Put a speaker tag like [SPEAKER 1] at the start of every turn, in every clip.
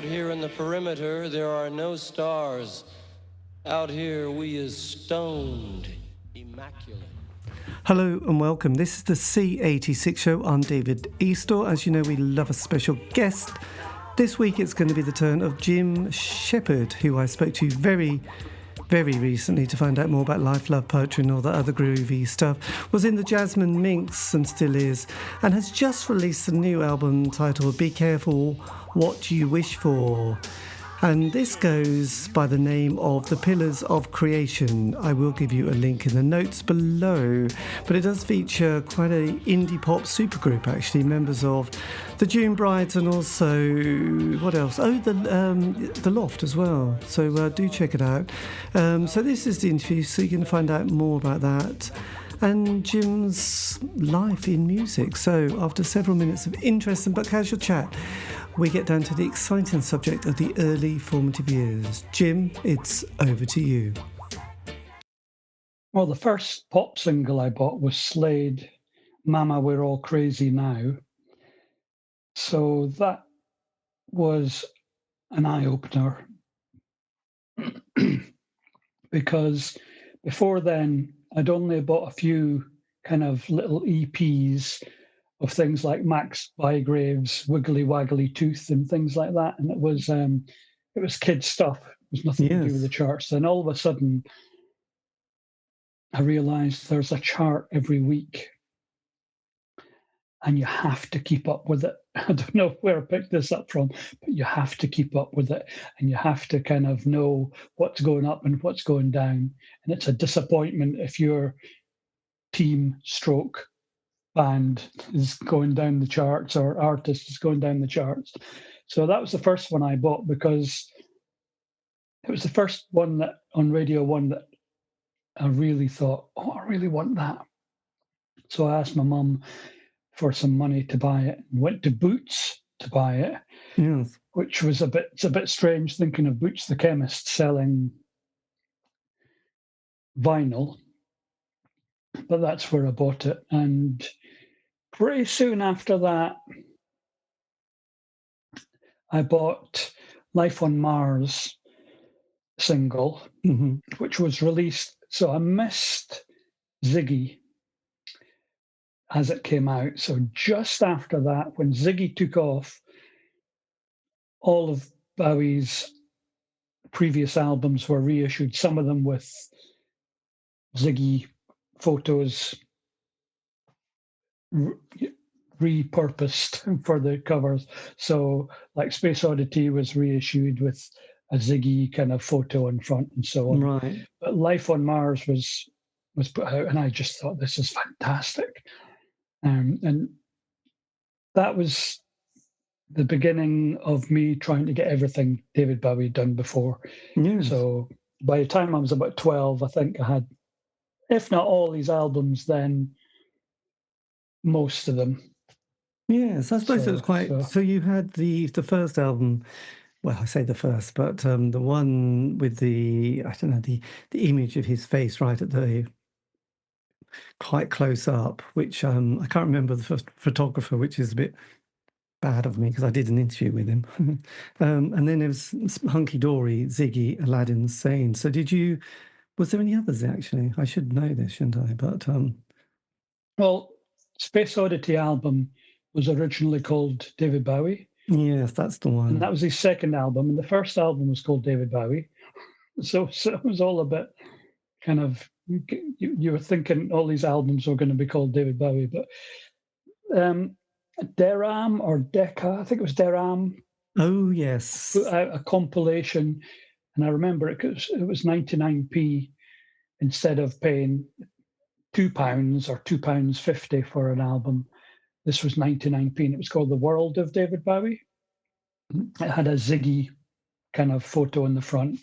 [SPEAKER 1] here in the perimeter, there are no stars. Out here, we is stoned, immaculate.
[SPEAKER 2] Hello and welcome. This is the C86 show. I'm David Eastaugh. As you know, we love a special guest. This week it's going to be the turn of Jim Shepherd, who I spoke to very recently to find out more about life, love, poetry and all that other groovy stuff. Was in the Jasmine Minks and still is, and has just released a new album titled Be Careful What You Wish For. And this goes by the name of The Pillars of Creation. I will give you a link in the notes below, but it does feature quite an indie pop supergroup, actually, members of the June Brides and also, what else? Oh, the Loft as well. So do check it out. So this is the interview, so you can find out more about that and Jim's life in music. So after several minutes of interesting but casual chat, we get down to the exciting subject of the early formative years. Jim, it's over to you.
[SPEAKER 3] Well, the first pop single I bought was Slade, Mama, We're All Crazy Now. So that was an eye-opener because before then, I'd only bought a few kind of little EPs of things like Max Bygrave's Wiggly Waggly Tooth and things like that. And it was kids stuff. It was nothing to do with the charts. Then all of a sudden, I realized there's a chart every week and you have to keep up with it. I don't know where I picked this up from, but you have to keep up with it and you have to kind of know what's going up and what's going down. And it's a disappointment if your team stroke band is going down the charts or artist is going down the charts. So that was the first one I bought because it was the first one that on Radio 1 that I really thought, oh, I really want that. So I asked my mum for some money to buy it and went to Boots to buy it,
[SPEAKER 2] Yes.
[SPEAKER 3] which was a bit strange thinking of Boots the chemist selling vinyl. But that's where I bought it. And pretty soon after that, I bought Life on Mars single, which was released. So I missed Ziggy as it came out. So just after that, when Ziggy took off, all of Bowie's previous albums were reissued, some of them with Ziggy photos repurposed for the covers. So like Space Oddity was reissued with a Ziggy kind of photo in front and so on.
[SPEAKER 2] Right.
[SPEAKER 3] But Life on Mars was put out and I just thought this is fantastic. And that was the beginning of me trying to get everything David Bowie had done before.
[SPEAKER 2] Yes.
[SPEAKER 3] So by the time I was about 12, I think I had, if not all these albums, then most of them.
[SPEAKER 2] Yes, I suppose it was quite... So you had the first album, well, I say the first, but the one with the image of his face right at the... quite close up, which I can't remember the first photographer, which is a bit bad of me because I did an interview with him. And then there was Hunky Dory, Ziggy, Aladdin Sane. So was there any others actually? I should know this, shouldn't I? But
[SPEAKER 3] well, Space Oddity album was originally called David Bowie.
[SPEAKER 2] Yes, that's the one.
[SPEAKER 3] And that was his second album. And the first album was called David Bowie. So it was all a bit kind of, you were thinking all these albums were going to be called David Bowie. But Deram or Decca, I think it was Deram.
[SPEAKER 2] Oh, yes.
[SPEAKER 3] Put out a compilation. And I remember it was 99p instead of paying £2 or £2.50 for an album. This was 99p and it was called The World of David Bowie. It had a Ziggy kind of photo in the front,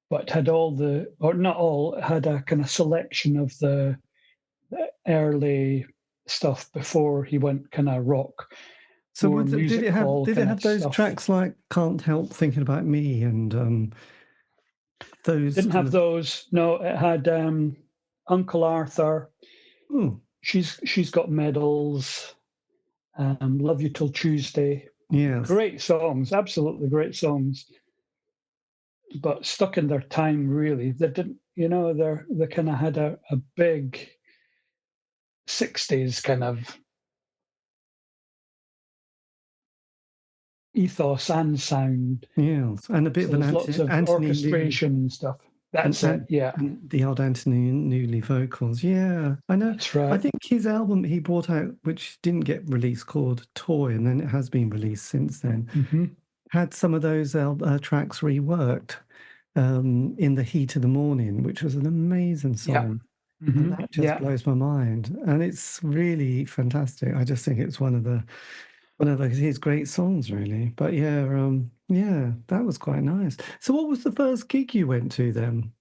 [SPEAKER 3] but had it had a kind of selection of the early stuff before he went kind of rock.
[SPEAKER 2] So did it have those stuff. Tracks like Can't Help Thinking About Me and those?
[SPEAKER 3] Didn't have those. No, it had Uncle Arthur. She's Got Medals. Love You Till Tuesday.
[SPEAKER 2] Yes.
[SPEAKER 3] Great songs, absolutely great songs, but stuck in their time, really. They didn't, they kind of had a big 60s kind of ethos and sound.
[SPEAKER 2] Yes. And a bit
[SPEAKER 3] So
[SPEAKER 2] of an
[SPEAKER 3] there's lots of
[SPEAKER 2] Anthony Newley.
[SPEAKER 3] orchestration and stuff. That's it, yeah.
[SPEAKER 2] And the old Anthony Newley vocals. Yeah, I know.
[SPEAKER 3] That's
[SPEAKER 2] I
[SPEAKER 3] right.
[SPEAKER 2] think his album he brought out, which didn't get released, called Toy, and then it has been released since then,
[SPEAKER 3] Hmm.
[SPEAKER 2] had some of those tracks reworked in the heat of the morning, which was an amazing
[SPEAKER 3] Yeah.
[SPEAKER 2] song.
[SPEAKER 3] Hmm.
[SPEAKER 2] And that just
[SPEAKER 3] Yeah.
[SPEAKER 2] blows my mind. And it's really fantastic. I just think it's one of his great songs, really. But yeah, that was quite nice. So what was the first gig you went to then?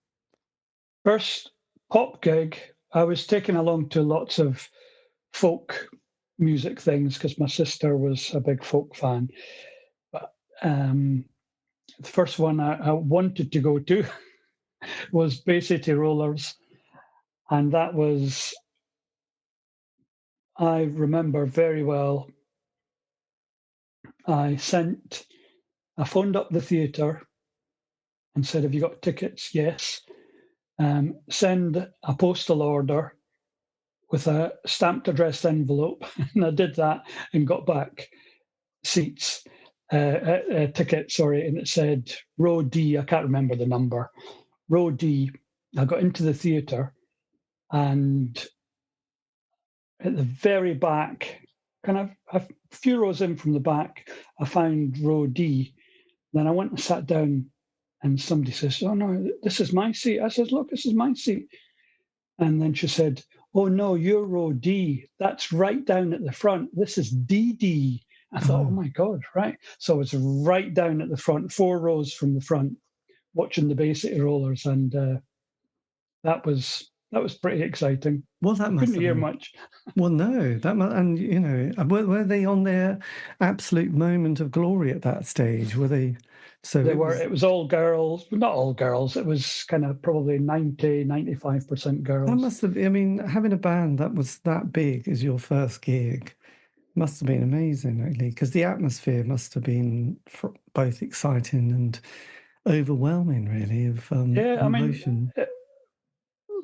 [SPEAKER 3] First pop gig, I was taken along to lots of folk music things because my sister was a big folk fan. But the first one I wanted to go to was Bay City Rollers. And that was, I remember very well, I phoned up the theatre and said, "Have you got tickets?" "Yes." Send a postal order with a stamped addressed envelope. And I did that and got back seats, tickets, sorry. And it said row D, I can't remember the number. Row D. I got into the theatre, and at the very back, kind of a few rows in from the back, I found row D. Then I went and sat down, and somebody says, "Oh no, this is my seat." I said, "Look, this is my seat." And then she said, "Oh no, you're row D. That's right down at the front. This is DD." I thought, "Oh my God," right. So I was right down at the front, 4 rows from the front, watching the Bay City Rollers, and that was pretty exciting.
[SPEAKER 2] Well, that must
[SPEAKER 3] Couldn't
[SPEAKER 2] have
[SPEAKER 3] hear
[SPEAKER 2] been.
[SPEAKER 3] much.
[SPEAKER 2] Well, no, and were they on their absolute moment of glory at that stage? Were they? So
[SPEAKER 3] It was all girls, not all girls. It was kind of probably 95%
[SPEAKER 2] that
[SPEAKER 3] girls.
[SPEAKER 2] must have. I mean, having a band that was that big as your first gig must have been amazing, really, because the atmosphere must have been both exciting and overwhelming, really, of
[SPEAKER 3] Yeah, I mean,
[SPEAKER 2] emotion.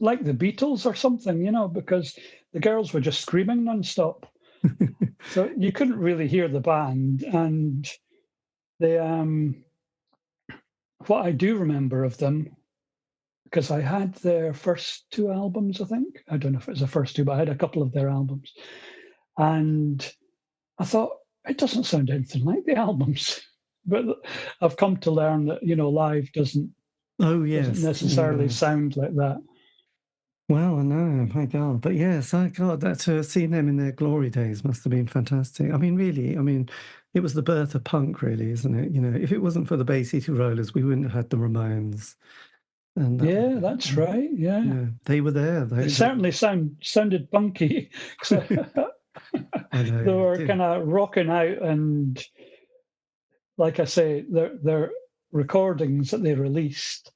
[SPEAKER 3] like the Beatles or something, because the girls were just screaming nonstop. So you couldn't really hear the band. And the what I do remember of them, because I had their first 2 albums, I think. I don't know if it was the first 2, but I had a couple of their albums. And I thought, it doesn't sound anything like the albums. But I've come to learn that, live doesn't necessarily sound like that.
[SPEAKER 2] Well, I know, my God. But yes, I God, that seeing them in their glory days must have been fantastic. I mean, really, it was the birth of punk, really, isn't it? If it wasn't for the Bay City Rollers, we wouldn't have had the Ramones. And
[SPEAKER 3] Yeah, that's right. Yeah.
[SPEAKER 2] They were there.
[SPEAKER 3] It certainly sounded punky.
[SPEAKER 2] I know.
[SPEAKER 3] They were kind of rocking out, and like I say, their recordings that they released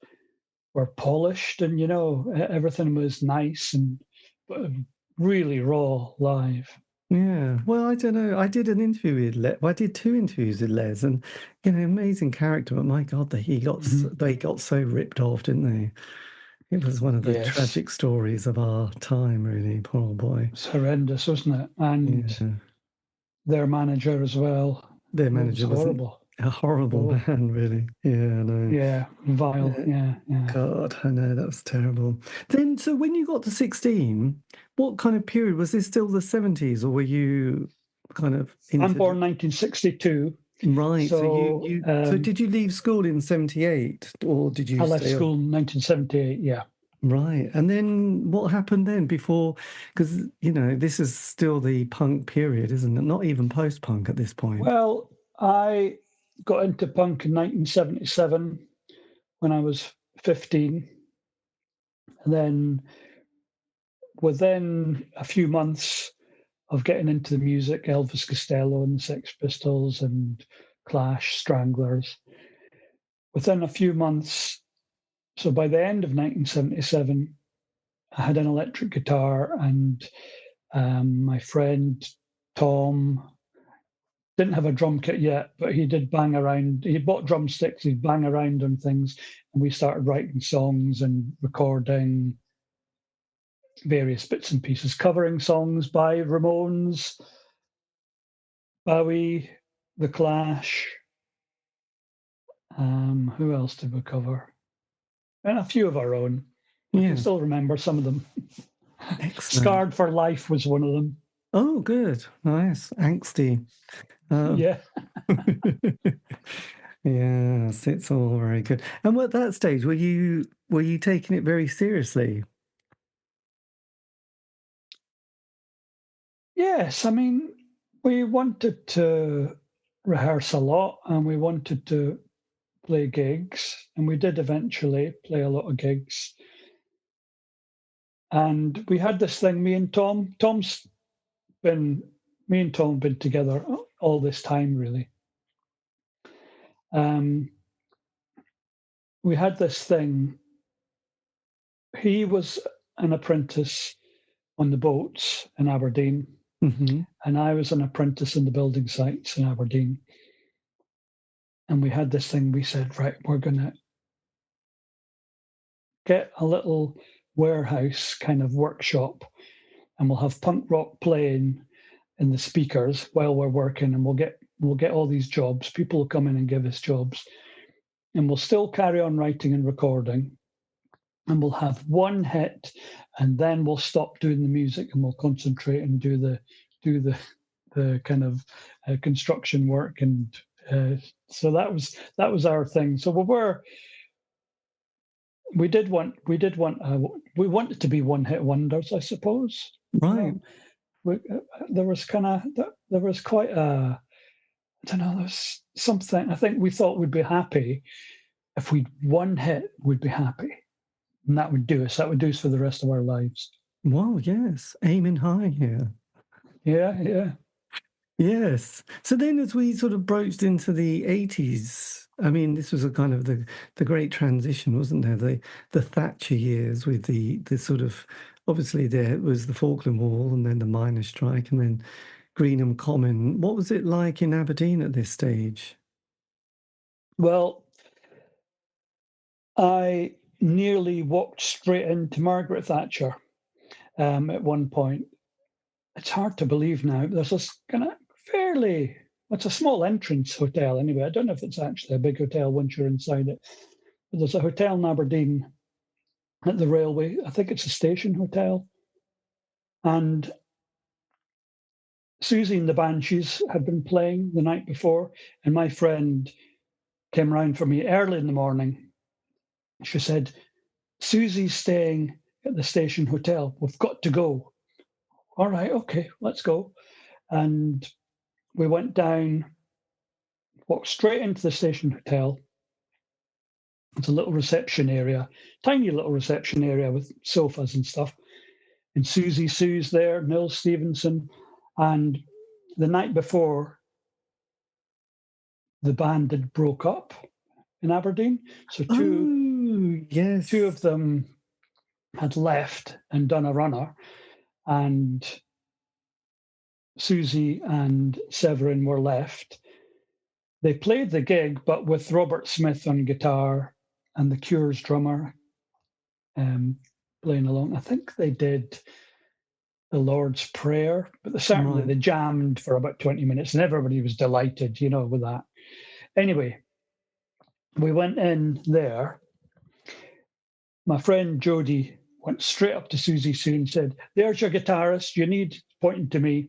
[SPEAKER 3] were polished, and everything was nice and really raw live.
[SPEAKER 2] Yeah. Well, I don't know. I did an interview with Les. Well, I did 2 interviews with Les, and amazing character. But my God, they got so ripped off, didn't they? It was one of the tragic stories of our time, really. Poor old boy.
[SPEAKER 3] It's horrendous, wasn't it? And their manager as well.
[SPEAKER 2] Their manager was
[SPEAKER 3] horrible.
[SPEAKER 2] A horrible man, really. Yeah, I know.
[SPEAKER 3] Yeah, vile. Yeah.
[SPEAKER 2] God, I know, that was terrible. Then, so when you got to 16, what kind of period? Was this still the 70s, or were you kind of
[SPEAKER 3] I'm born 1962.
[SPEAKER 2] Right. So did you leave school in 78, or did you
[SPEAKER 3] I left school in 1978, yeah.
[SPEAKER 2] Right. And then what happened then before? Because, this is still the punk period, isn't it? Not even post-punk at this point.
[SPEAKER 3] Well, I got into punk in 1977 when I was 15. And then within a few months of getting into the music, Elvis Costello and the Sex Pistols and Clash, Stranglers, within a few months, so by the end of 1977, I had an electric guitar, and my friend Tom didn't have a drum kit yet, but he did bang around. He bought drumsticks, he'd bang around on things, and we started writing songs and recording various bits and pieces, covering songs by Ramones, Bowie, The Clash. Who else did we cover? And a few of our own. I can still remember some of them.
[SPEAKER 2] Excellent.
[SPEAKER 3] Scarred for Life was one of them.
[SPEAKER 2] Oh, good. Nice. Angsty.
[SPEAKER 3] Yeah.
[SPEAKER 2] Yes, it's all very good. And at that stage, were you taking it very seriously?
[SPEAKER 3] Yes, I mean, we wanted to rehearse a lot and we wanted to play gigs, and we did eventually play a lot of gigs. And we had this thing, me and Tom have been together all this time, really. We had this thing. He was an apprentice on the boats in Aberdeen, and I was an apprentice in the building sites in Aberdeen. And we had this thing, we said, right, we're going to get a little warehouse kind of workshop, and we'll have punk rock playing in the speakers while we're working, and we'll get all these jobs. People will come in and give us jobs, and we'll still carry on writing and recording, and we'll have one hit, and then we'll stop doing the music and we'll concentrate and do the kind of construction work. And so that was our thing. So we wanted to be one hit wonders, I suppose.
[SPEAKER 2] Right.
[SPEAKER 3] There was quite a, I don't know, there's something, I think we thought we'd be happy if we'd one hit, we'd be happy. And that would do us for the rest of our lives.
[SPEAKER 2] Well, yes, aiming high here.
[SPEAKER 3] Yeah.
[SPEAKER 2] Yes. So then as we sort of broached into the 80s, I mean, this was a kind of the great transition, wasn't there? The Thatcher years with the sort of, obviously there was the Falkland War and then the miners' strike and then Greenham Common. What was it like in Aberdeen at this stage?
[SPEAKER 3] Well, I nearly walked straight into Margaret Thatcher at one point. It's hard to believe now. There's this kind of it's a small entrance hotel anyway. I don't know if it's actually a big hotel once you're inside it. But there's a hotel in Aberdeen at the railway. I think it's a station hotel. And Susie and the Banshees had been playing the night before, and my friend came round for me early in the morning. She said, Susie's staying at the station hotel. We've got to go. All right, okay, let's go. And we went down, walked straight into the station hotel. It's a little reception area, tiny little reception area with sofas and stuff. And Susie Sue's there, Neil Stevenson. And the night before, the band had broke up in Aberdeen. So two of them had left and done a runner. And Susie and Severin were left. They played the gig, but with Robert Smith on guitar and the Cure's drummer playing along. I think they did the Lord's Prayer, but they jammed for about 20 minutes and everybody was delighted, with that. Anyway, we went in there. My friend Jody went straight up to Susie Sue and said, there's your guitarist, pointing to me,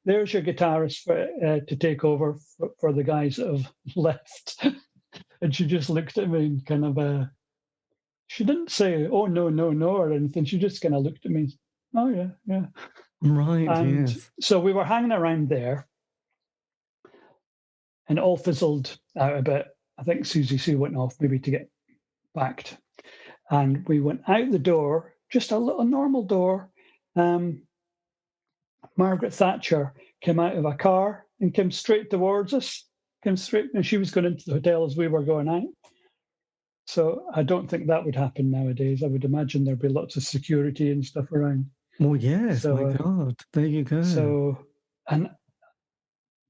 [SPEAKER 3] there's your guitarist to take over for the guys that have left. And she just looked at me and kind of, she didn't say, oh, no, or anything. She just kind of looked at me. Oh, yeah.
[SPEAKER 2] Right,
[SPEAKER 3] and
[SPEAKER 2] yes.
[SPEAKER 3] So we were hanging around there and it all fizzled out a bit. I think Susie Sue went off maybe to get backed. And we went out the door, just a little normal door. Margaret Thatcher came out of a car and came straight towards us, and she was going into the hotel as we were going out. So I don't think that would happen nowadays. I would imagine there'd be lots of security and stuff around.
[SPEAKER 2] Well, yes, my God, there you go.
[SPEAKER 3] So, and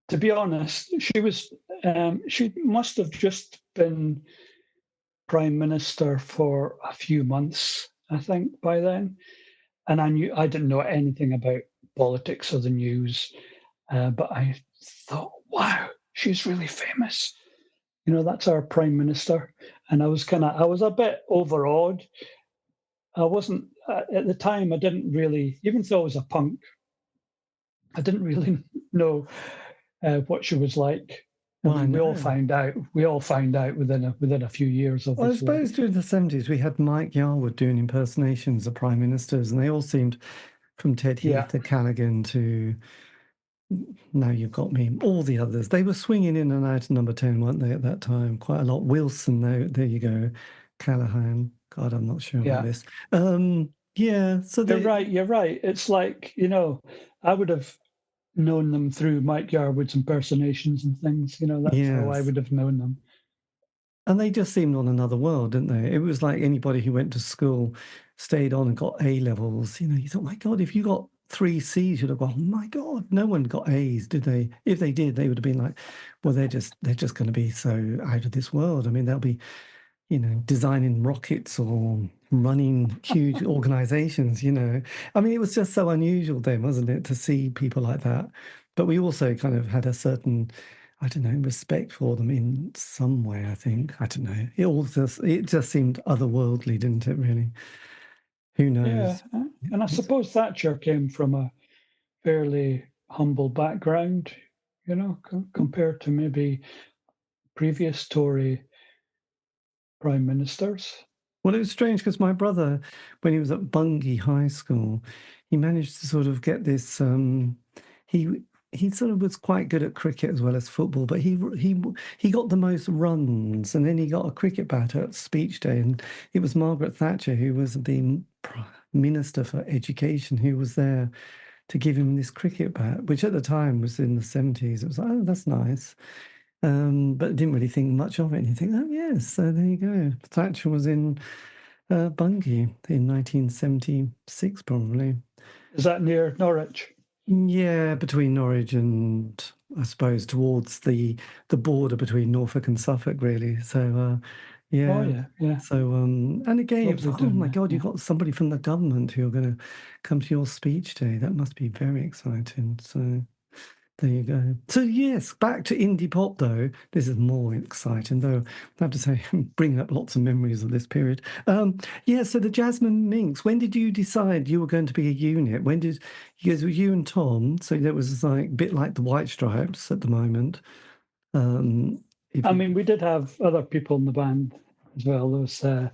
[SPEAKER 3] to be honest, she must have just been Prime Minister for a few months, I think, by then. And I didn't know anything about politics or the news, but I thought, wow, she's really famous. That's our Prime Minister. And I was a bit overawed. I wasn't, at the time, I didn't really, even though I was a punk, I didn't really know what she was like.
[SPEAKER 2] Well,
[SPEAKER 3] We all found out. We all found out within a few years. Obviously.
[SPEAKER 2] Well, I suppose during the 70s we had Mike Yarwood doing impersonations of prime ministers, and they all seemed, from Ted Heath to Callaghan to Now You've Got Me, all the others. They were swinging in and out of number 10, weren't they, at that time? Quite a lot. Wilson, there you go. Callahan. God, I'm not sure about this. Yeah, so
[SPEAKER 3] You're right. It's like, I would have known them through Mike Yarwood's impersonations and things. That's how I would have known them.
[SPEAKER 2] And they just seemed on another world, didn't they? It was like anybody who went to school, stayed on and got A levels. You thought, my God, if you got 3 C's, you'd have gone, oh my God, no one got A's, did they? If they did, they would have been like, well, they're just going to be so out of this world. I mean, they'll be, designing rockets or running huge organizations, I mean, it was just so unusual then, wasn't it, to see people like that. But we also kind of had a certain, I don't know, respect for them in some way, I think. I don't know. It just seemed otherworldly, didn't it, really? Who knows?
[SPEAKER 3] Yeah. And I suppose Thatcher came from a fairly humble background, compared to maybe previous Tory prime ministers.
[SPEAKER 2] Well, it was strange because my brother, when he was at Bungay High School, he managed to sort of get this. He sort of was quite good at cricket as well as football, but he got the most runs, and then he got a cricket bat at speech day, and it was Margaret Thatcher, who was the Minister for Education, who was there to give him this cricket bat, which at the time was in the 70s. It was like, oh, that's nice. But didn't really think much of it. And you think, oh, yes, so there you go. Thatcher was in Bungay in 1976, probably.
[SPEAKER 3] Is that near Norwich?
[SPEAKER 2] Yeah, between Norwich and, I suppose, towards the border between Norfolk and Suffolk, really. So, yeah.
[SPEAKER 3] Oh, yeah.
[SPEAKER 2] So, and again, it was like, oh, my God, you've got somebody from the government who are going to come to your speech day. That must be very exciting. So... there you go. So, yes, back to indie pop, though. This is more exciting, though. I have to say, bringing up lots of memories of this period. So the Jasmine Minks, when did you decide you were going to be a unit? Because you and Tom, so there was like a bit like the White Stripes at the moment.
[SPEAKER 3] We did have other people in the band as well. There was a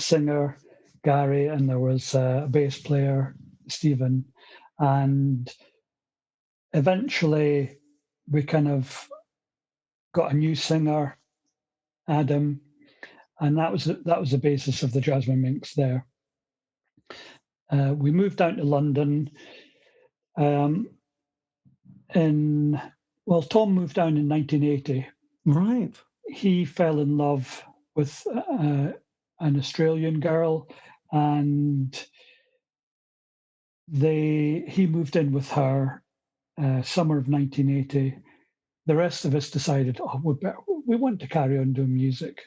[SPEAKER 3] singer, Gary, and there was a bass player, Stephen, and... eventually, we kind of got a new singer, Adam, and that was the basis of the Jasmine Minks there. We moved down to London. Tom moved down in 1980.
[SPEAKER 2] Right.
[SPEAKER 3] He fell in love with an Australian girl, and he moved in with her. Summer of 1980, the rest of us decided, we want to carry on doing music.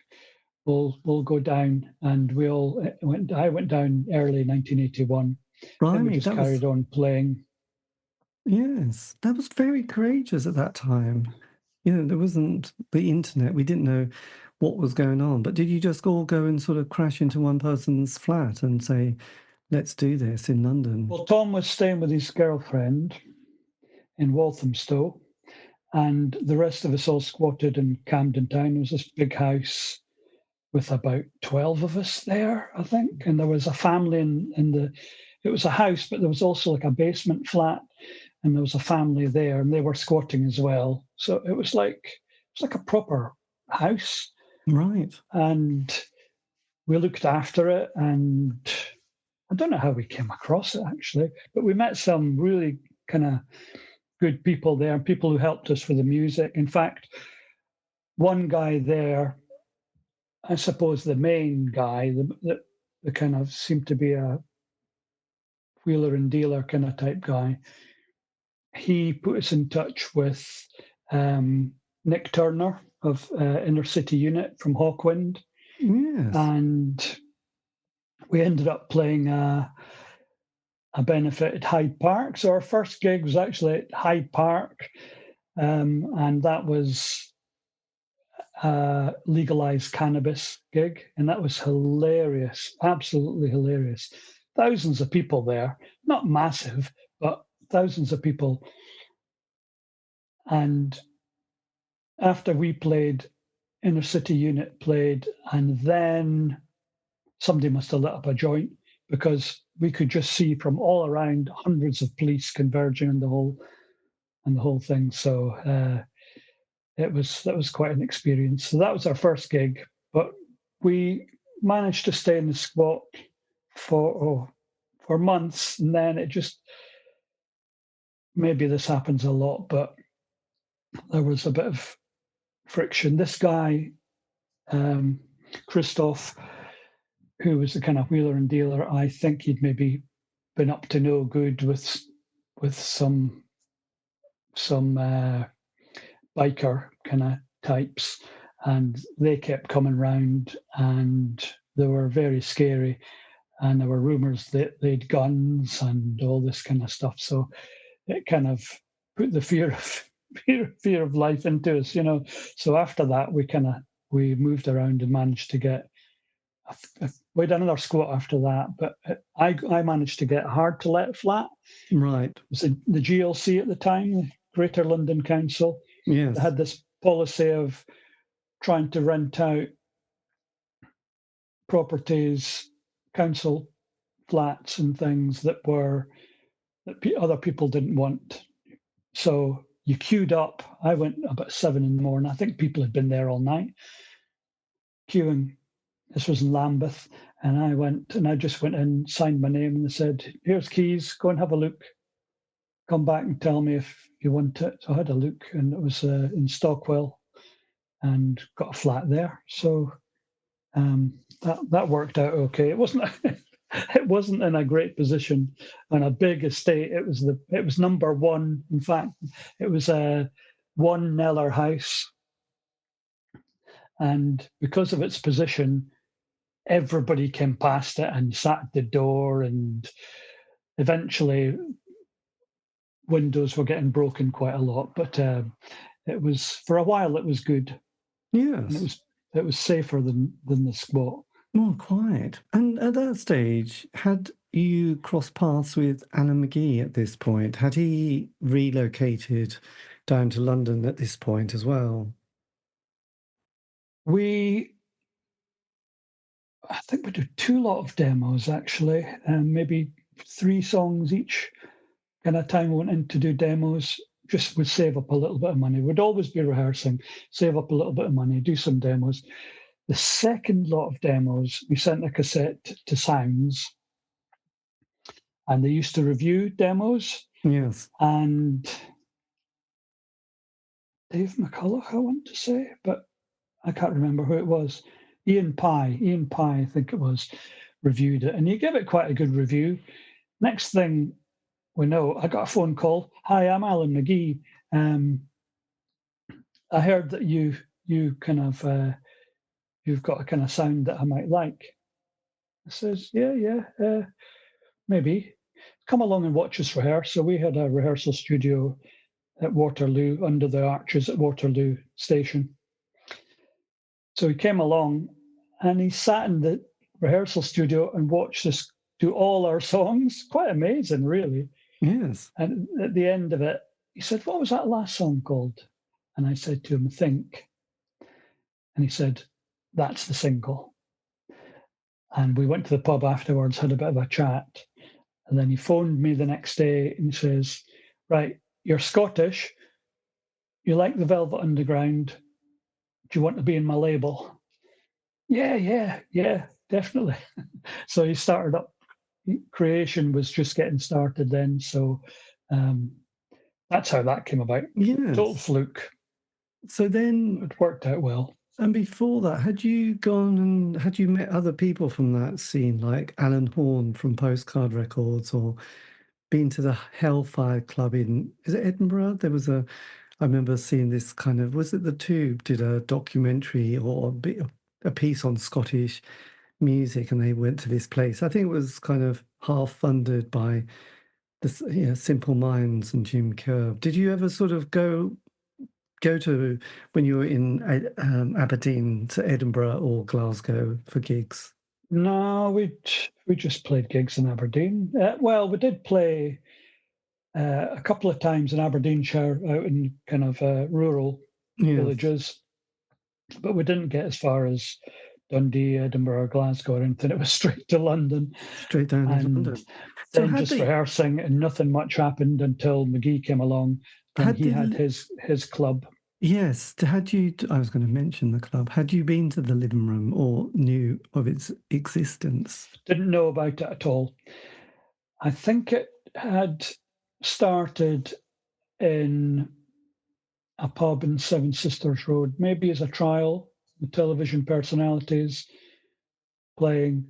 [SPEAKER 3] We'll go down, and we all went. I went down early 1981.
[SPEAKER 2] Right,
[SPEAKER 3] and we just carried on playing.
[SPEAKER 2] Yes, that was very courageous at that time. There wasn't the internet. We didn't know what was going on. But did you just all go and sort of crash into one person's flat and say, let's do this in London?
[SPEAKER 3] Well, Tom was staying with his girlfriend in Walthamstow, and the rest of us all squatted in Camden Town. There was this big house with about 12 of us there, I think, and there was a family it was a house, but there was also like a basement flat, and there was a family there, and they were squatting as well. So it was like a proper house.
[SPEAKER 2] Right.
[SPEAKER 3] And we looked after it, and I don't know how we came across it, actually, but we met some really kind of good people there, people who helped us with the music. In fact, one guy there, I suppose the main guy, the kind of seemed to be a wheeler and dealer kind of type guy, he put us in touch with Nick Turner of Inner City Unit from Hawkwind.
[SPEAKER 2] Yes.
[SPEAKER 3] And we ended up playing a benefit at Hyde Park. So our first gig was actually at Hyde Park, and that was a legalized cannabis gig, and that was hilarious, absolutely hilarious. Thousands of people there, not massive, but thousands of people. And after we played, Inner City Unit played, and then somebody must have lit up a joint, because we could just see from all around hundreds of police converging on the whole thing. So that was quite an experience. So that was our first gig, but we managed to stay in the squat for months, and then it just, maybe this happens a lot, but there was a bit of friction. This guy, Christoph, who was the kind of wheeler and dealer, I think he'd maybe been up to no good with some biker kind of types, and they kept coming round, and they were very scary, and there were rumors that they'd guns and all this kind of stuff. So it kind of put the fear of life into us, you know. So after that, we moved around and managed to get. We had another squat after that, but I managed to get hard to let flat.
[SPEAKER 2] Right.
[SPEAKER 3] It was the GLC at the time, the Greater London Council.
[SPEAKER 2] Yes.
[SPEAKER 3] They had this policy of trying to rent out properties, council flats and things that other people didn't want. So you queued up. I went about 7 a.m. I think people had been there all night queuing. This was in Lambeth, and I just went in, signed my name, and they said, "Here's keys. Go and have a look. Come back and tell me if you want it." So I had a look, and it was in Stockwell, and got a flat there. So that worked out okay. It wasn't it wasn't in a great position on a big estate. It was number one. In fact, it was a one Kneller house, and because of its position, everybody came past it and sat at the door, and eventually windows were getting broken quite a lot. But it was, for a while, it was good.
[SPEAKER 2] Yes.
[SPEAKER 3] And it was safer than the squat.
[SPEAKER 2] More quiet. And at that stage, had you crossed paths with Alan McGee at this point? Had he relocated down to London at this point as well?
[SPEAKER 3] I think we did 2 lot of demos, actually, and maybe 3 songs each kind of time we went in to do demos. Just would save up a little bit of money. We'd always be rehearsing, save up a little bit of money, do some demos. The second lot of demos, we sent a cassette to Sounds, and they used to review demos.
[SPEAKER 2] Yes.
[SPEAKER 3] And Dave McCulloch, I want to say, but I can't remember who it was. Ian Pye, I think it was, reviewed it, and he gave it quite a good review. Next thing we know, I got a phone call. "Hi, I'm Alan McGee. I heard that you kind of you've got a kind of sound that I might like." I says, "Yeah, maybe. Come along and watch us rehearse." So we had a rehearsal studio at Waterloo, under the arches at Waterloo Station. So he came along, and he sat in the rehearsal studio and watched us do all our songs. Quite amazing, really.
[SPEAKER 2] Yes.
[SPEAKER 3] And at the end of it, he said, "What was that last song called?" And I said to him, "Think." And he said, "That's the single." And we went to the pub afterwards, had a bit of a chat. And then he phoned me the next day and says, "Right, you're Scottish. You like the Velvet Underground. Do you want to be in my label?" Yeah, definitely. So he started up. Creation was just getting started then. So that's how that came about.
[SPEAKER 2] Yes.
[SPEAKER 3] Total fluke.
[SPEAKER 2] So then
[SPEAKER 3] it worked out well.
[SPEAKER 2] And before that, had you met other people from that scene, like Alan Horn from Postcard Records, or been to the Hellfire Club is it Edinburgh? I remember seeing this kind of, was it the Tube did a documentary or a piece on Scottish music, and they went to this place. I think it was kind of half funded by the Simple Minds and Jim Kerr. Did you ever sort of go to, when you were in Aberdeen, to Edinburgh or Glasgow for gigs?
[SPEAKER 3] No, we just played gigs in Aberdeen. Well, we did play a couple of times in Aberdeenshire, out in kind of rural villages, but we didn't get as far as Dundee, Edinburgh, or Glasgow or anything. It was straight to London.
[SPEAKER 2] Straight down to London.
[SPEAKER 3] Then just rehearsing, and nothing much happened until McGee came along, and he had his club.
[SPEAKER 2] Yes. I was going to mention the club. Had you been to the Living Room or knew of its existence?
[SPEAKER 3] Didn't know about it at all. I think it had started in a pub in Seven Sisters Road, maybe as a trial with television personalities playing.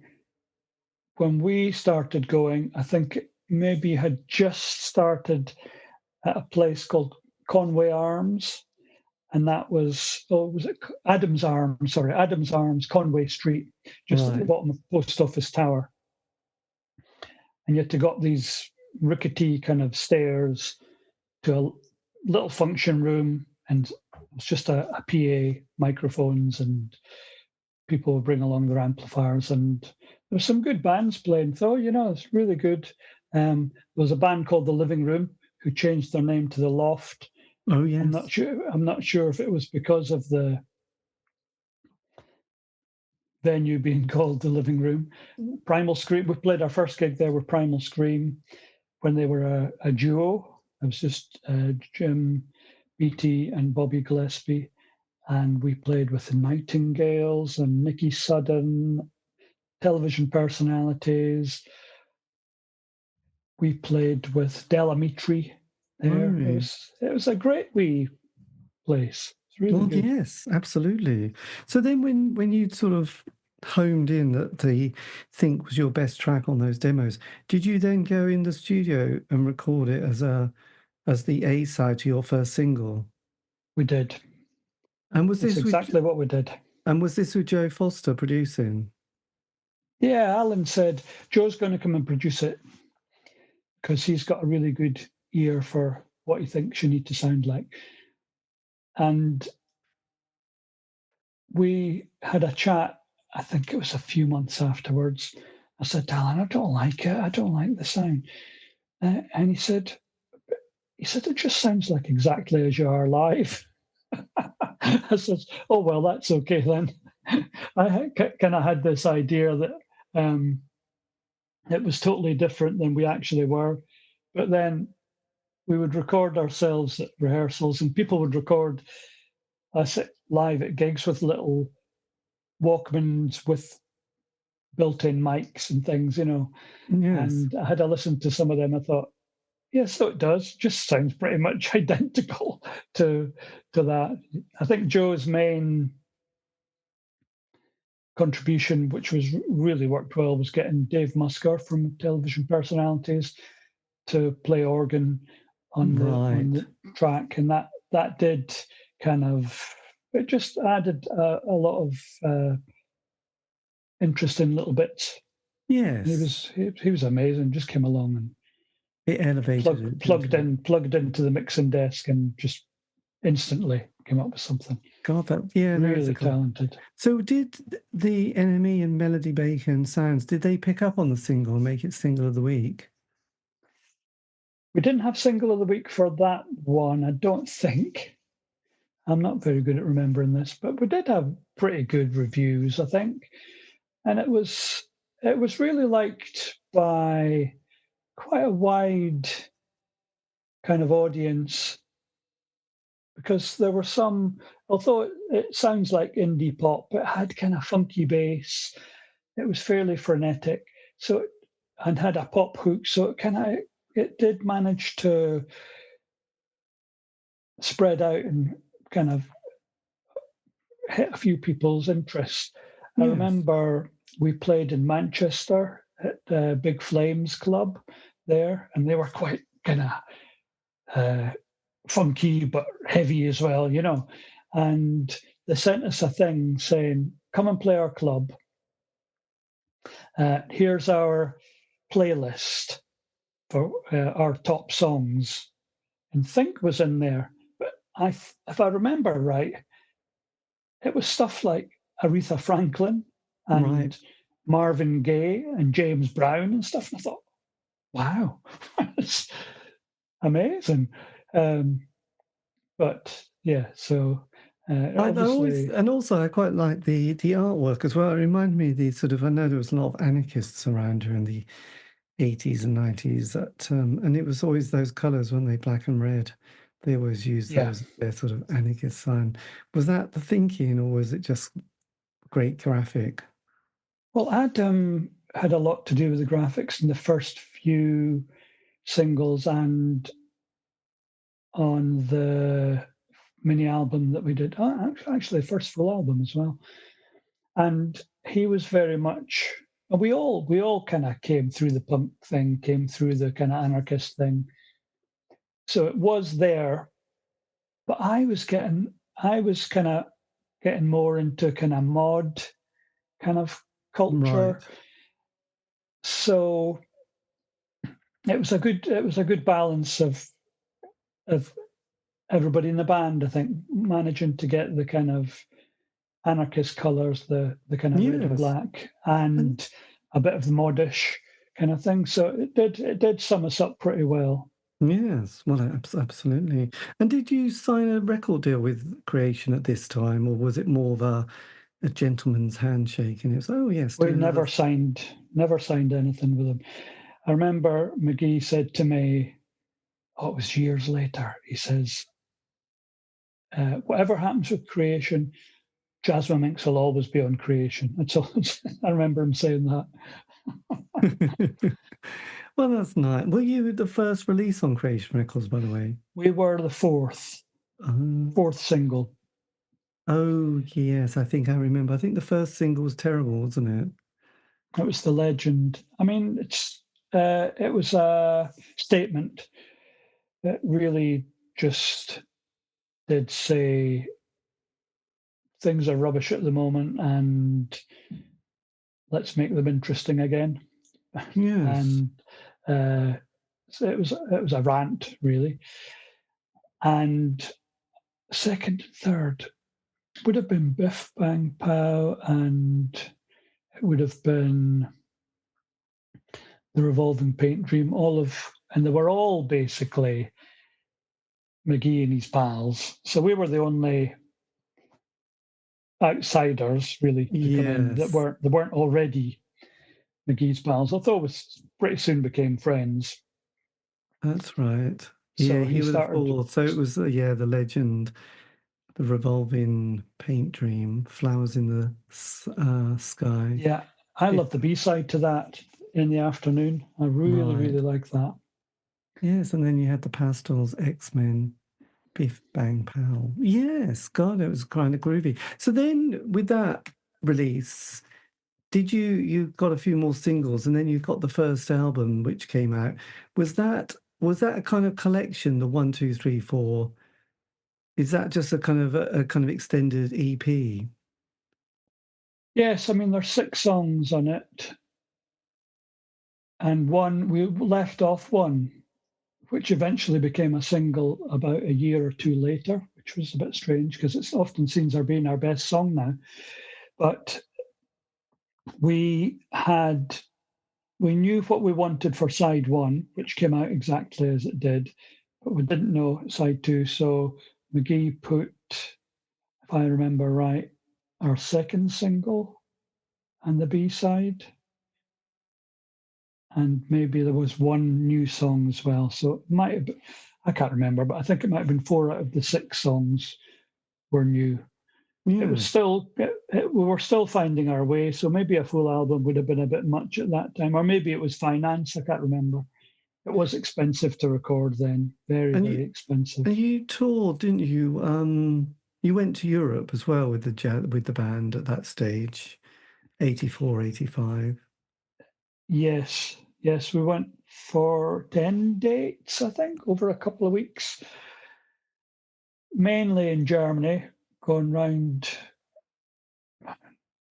[SPEAKER 3] When we started going, I think it maybe had just started at a place called Conway Arms, and that was Adams Arms, Conway Street, just at the bottom of the post office tower. And you had to go up these rickety kind of stairs to a little function room, and it's just a PA, microphones, and people would bring along their amplifiers, and there were some good bands playing. So, it's really good. There was a band called The Living Room who changed their name to The Loft.
[SPEAKER 2] Oh, yes.
[SPEAKER 3] I'm not sure if it was because of the venue being called The Living Room. Primal Scream, we played our first gig there with Primal Scream when they were a duo. It was just Jim Beattie and Bobby Gillespie, and we played with the Nightingales and Nicky Sudden, television personalities. We played with Delamitri there. It was a great wee place. It's really good.
[SPEAKER 2] Yes, absolutely. So then when you sort of homed in that the Think was your best track on those demos, did you then go in the studio and record it as the A-side to your first single?
[SPEAKER 3] We did.
[SPEAKER 2] And was this
[SPEAKER 3] exactly what we did?
[SPEAKER 2] And was this with Joe Foster producing?
[SPEAKER 3] Yeah, Alan said Joe's going to come and produce it because he's got a really good ear for what he thinks you need to sound like. And we had a chat, I think it was a few months afterwards. I said, Alan, I don't like it. I don't like the sound. And he said, it just sounds like exactly as you are live. I said, oh, well, that's okay then. I kind of had this idea that it was totally different than we actually were. But then we would record ourselves at rehearsals, and people would record us live at gigs with little Walkmans with built-in mics and things, Yes. And I had to listen to some of them. I thought, yes, so it does. Just sounds pretty much identical to that. I think Joe's main contribution, which was really worked well, was getting Dave Musker from television personalities to play organ on the track, and that did kind of, it just added a lot of interesting little bits.
[SPEAKER 2] Yes,
[SPEAKER 3] he was amazing. Just came along and
[SPEAKER 2] it elevated
[SPEAKER 3] plugged into the mixing desk and just instantly came up with something.
[SPEAKER 2] God,
[SPEAKER 3] really talented.
[SPEAKER 2] So did the Enemy and Melody Bacon sounds, did they pick up on the single and make it single of the week?
[SPEAKER 3] We didn't have single of the week for that one, I don't think. I'm not very good at remembering this, but we did have pretty good reviews, I think. And it was really liked by quite a wide kind of audience, because there were some, although it sounds like indie pop, it had kind of funky bass. It was fairly frenetic, and had a pop hook, so it did manage to spread out and kind of hit a few people's interests. Yes. I remember we played in Manchester at the Big Flames Club. there, and they were quite kind of funky but heavy as well, you know. And they sent us a thing saying, "Come and play our club. Here's our playlist for our top songs." And Think was in there, but if I remember right, it was stuff like Aretha Franklin and
[SPEAKER 2] Right.
[SPEAKER 3] Marvin Gaye and James Brown and stuff. And I thought, wow, that's amazing. But yeah, so
[SPEAKER 2] I always,
[SPEAKER 3] obviously,
[SPEAKER 2] and also I quite like the artwork as well. It reminded me of the sort of, I know there was a lot of anarchists around during the 80s and 90s that, and it was always those colours, weren't they, black and red. They always used
[SPEAKER 3] yeah.
[SPEAKER 2] those, their sort of anarchist sign. Was that the thinking, or was it just great graphic?
[SPEAKER 3] Well, Adam had a lot to do with the graphics in the first few singles and on the mini album that we did. Actually, the first full album as well. And he was very much. We all kind of came through the punk thing, came through the kind of anarchist thing. So it was there, but I was kind of getting more into kind of mod kind of culture.
[SPEAKER 2] Right.
[SPEAKER 3] So it was a good balance of everybody in the band, I think, managing to get the kind of anarchist colours, the kind of red and
[SPEAKER 2] Yes.
[SPEAKER 3] black,
[SPEAKER 2] And
[SPEAKER 3] and a bit of the modish kind of thing. So it did sum us up pretty well.
[SPEAKER 2] yes, well, absolutely. And did you sign a record deal with Creation at this time, or was it more of a gentleman's handshake? And it was, oh yes, do
[SPEAKER 3] We
[SPEAKER 2] another.
[SPEAKER 3] never signed anything with them. I remember McGee said to me, oh, it was years later, he says, whatever happens with Creation, Jasmine Minks will always be on Creation. That's all. I remember him saying that.
[SPEAKER 2] Well, that's nice. Were you the first release on Creation Records, by the way?
[SPEAKER 3] We were the fourth single.
[SPEAKER 2] Oh, yes, I think I remember. I think the first single was terrible, wasn't it?
[SPEAKER 3] It was The Legend. I mean, it was a statement that really just did say things are rubbish at the moment and let's make them interesting again.
[SPEAKER 2] Yes.
[SPEAKER 3] And so it was a rant, really. And second, third would have been Biff Bang Pow, and it would have been The Revolving Paint Dream. And they were all basically McGee and his pals. So we were the only outsiders really to come in that
[SPEAKER 2] Yes,
[SPEAKER 3] weren't already McGee's pals. Although we pretty soon became friends.
[SPEAKER 2] that's right. Yeah,
[SPEAKER 3] So he
[SPEAKER 2] he was the
[SPEAKER 3] started.
[SPEAKER 2] fourth. So it was, yeah, The Legend, The Revolving Paint Dream, Flowers in the Sky.
[SPEAKER 3] Yeah, I
[SPEAKER 2] Biff.
[SPEAKER 3] love the B-side to that, In the Afternoon. I really,
[SPEAKER 2] Right.
[SPEAKER 3] really like that.
[SPEAKER 2] Yes, and then you had the Pastels, X-Men, Biff Bang Pow. Yes, God, it was kind of groovy. So then with that release, you got a few more singles, and then you got the first album which came out. Was that a kind of collection, the 1, 2, 3, 4? Is that just a kind of extended EP?
[SPEAKER 3] Yes, I mean there's 6 songs on it, and one we left off one, which eventually became a single about a year or two later, which was a bit strange because it's often seen as being our best song now. But we knew what we wanted for side one, which came out exactly as it did, but we didn't know side two. So McGee put, if I remember right, our second single and the B side. And maybe there was one new song as well. So it might have been, I can't remember, but I think it might have been 4 out of the 6 songs were new. It was
[SPEAKER 2] Yes.
[SPEAKER 3] still, we were still finding our way. So maybe a full album would have been a bit much at that time, or maybe it was finance. I can't remember. It was expensive to record then, very,
[SPEAKER 2] And
[SPEAKER 3] very expensive.
[SPEAKER 2] you toured, didn't you? You went to Europe as well with the band at that stage, 84, 85.
[SPEAKER 3] Yes, Yes, we went for 10 dates, I think, over a couple of weeks, mainly in Germany, going round,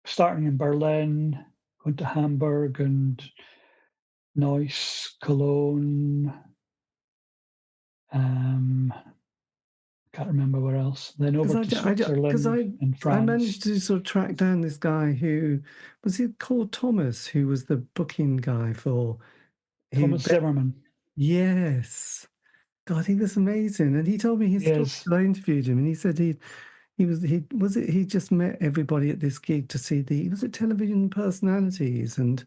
[SPEAKER 3] starting in Berlin, going to Hamburg and Neuss, Cologne. Can't remember where else. Then over to Switzerland and France.
[SPEAKER 2] I managed to sort of track down this guy who was he called Thomas, who was the booking guy for
[SPEAKER 3] Thomas Zimmerman.
[SPEAKER 2] Yes, God, I think that's amazing. And he told me his story. I interviewed him, and he said he just met everybody at this gig to see was it television personalities, and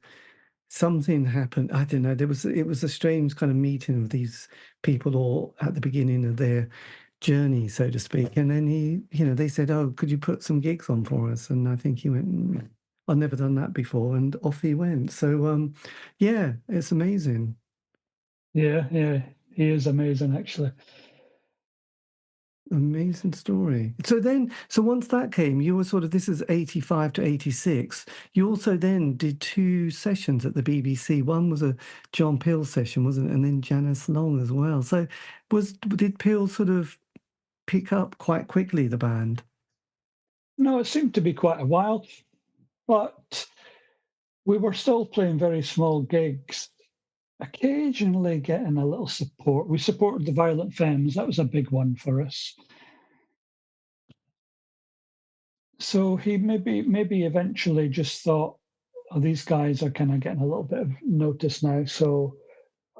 [SPEAKER 2] something happened. I don't know. It was a strange kind of meeting of these people all at the beginning of their journey, so to speak. And then they said, "Oh, could you put some gigs on for us?" And I think he went, "I've never done that before," and off he went. So, yeah, it's amazing.
[SPEAKER 3] Yeah, he is amazing, actually.
[SPEAKER 2] Amazing story. So once that came, you were sort of, this is 85 to 86. You also then did 2 sessions at the BBC. One was a John Peel session, wasn't it? And then Janice Long as well. So did Peel sort of pick up quite quickly, the band?
[SPEAKER 3] No, it seemed to be quite a while, but we were still playing very small gigs, occasionally getting a little support. We supported the Violent Femmes. That was a big one for us. So he maybe eventually just thought, oh, these guys are kind of getting a little bit of notice now, so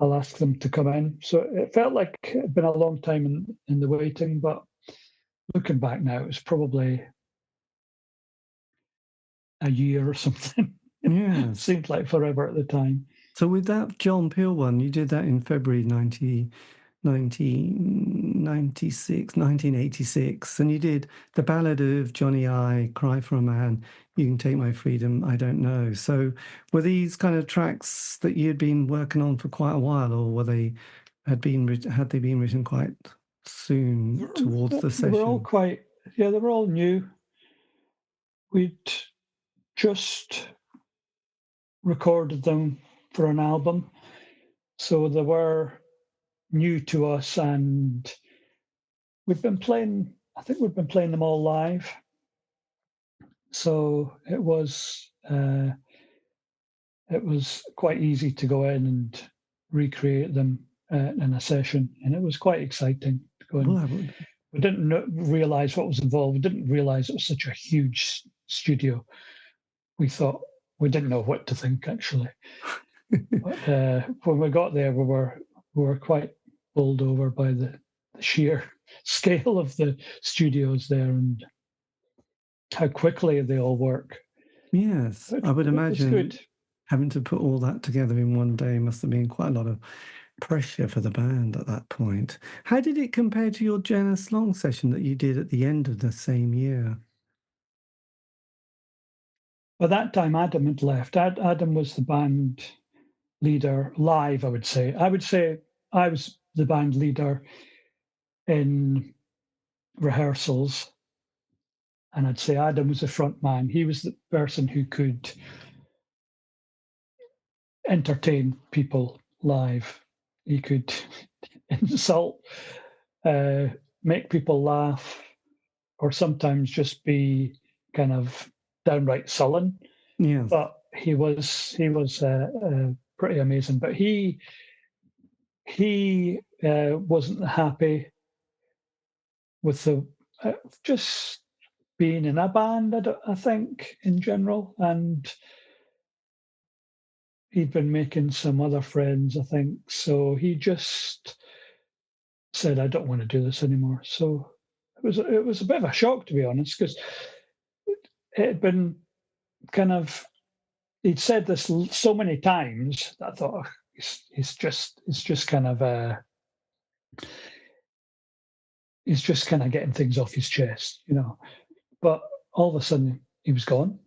[SPEAKER 3] I'll ask them to come in. So it felt like it had been a long time in the waiting, but looking back now, it was probably a year or something.
[SPEAKER 2] Yeah.
[SPEAKER 3] It seemed like forever at the time.
[SPEAKER 2] So with that John Peel one, you did that in February 1986, and you did The Ballad of Johnny I, Cry for a Man, You Can Take My Freedom, I Don't Know. So were these kind of tracks that you'd been working on for quite a while, or had they been written quite soon towards the session?
[SPEAKER 3] They were all new. We'd just recorded them for an album, so they were new to us, and I think we've been playing them all live. So it was quite easy to go in and recreate them in a session, and it was quite exciting to go in. We didn't realize what was involved. We didn't realize it was such a huge studio. We didn't know what to think, actually. But when we got there, we were quite bowled over by the sheer scale of the studios there and how quickly they all work.
[SPEAKER 2] Yes, I would imagine having to put all that together in one day must have been quite a lot of pressure for the band at that point. How did it compare to your Janice Long session that you did at the end of the same year?
[SPEAKER 3] By that time, Adam had left. Adam was the band leader live, I would say. I would say I was the band leader in rehearsals, and I'd say Adam was the front man. He was the person who could entertain people live. He could insult, make people laugh, or sometimes just be kind of downright sullen.
[SPEAKER 2] Yeah.
[SPEAKER 3] But he was pretty amazing. But he wasn't happy with the just being in a band, I think, in general. And he'd been making some other friends, I think. So he just said, I don't want to do this anymore. So it was a bit of a shock, to be honest, because it had been kind of, he'd said this so many times that I thought, he's just kind of getting things off his chest, you know. But all of a sudden, he was gone.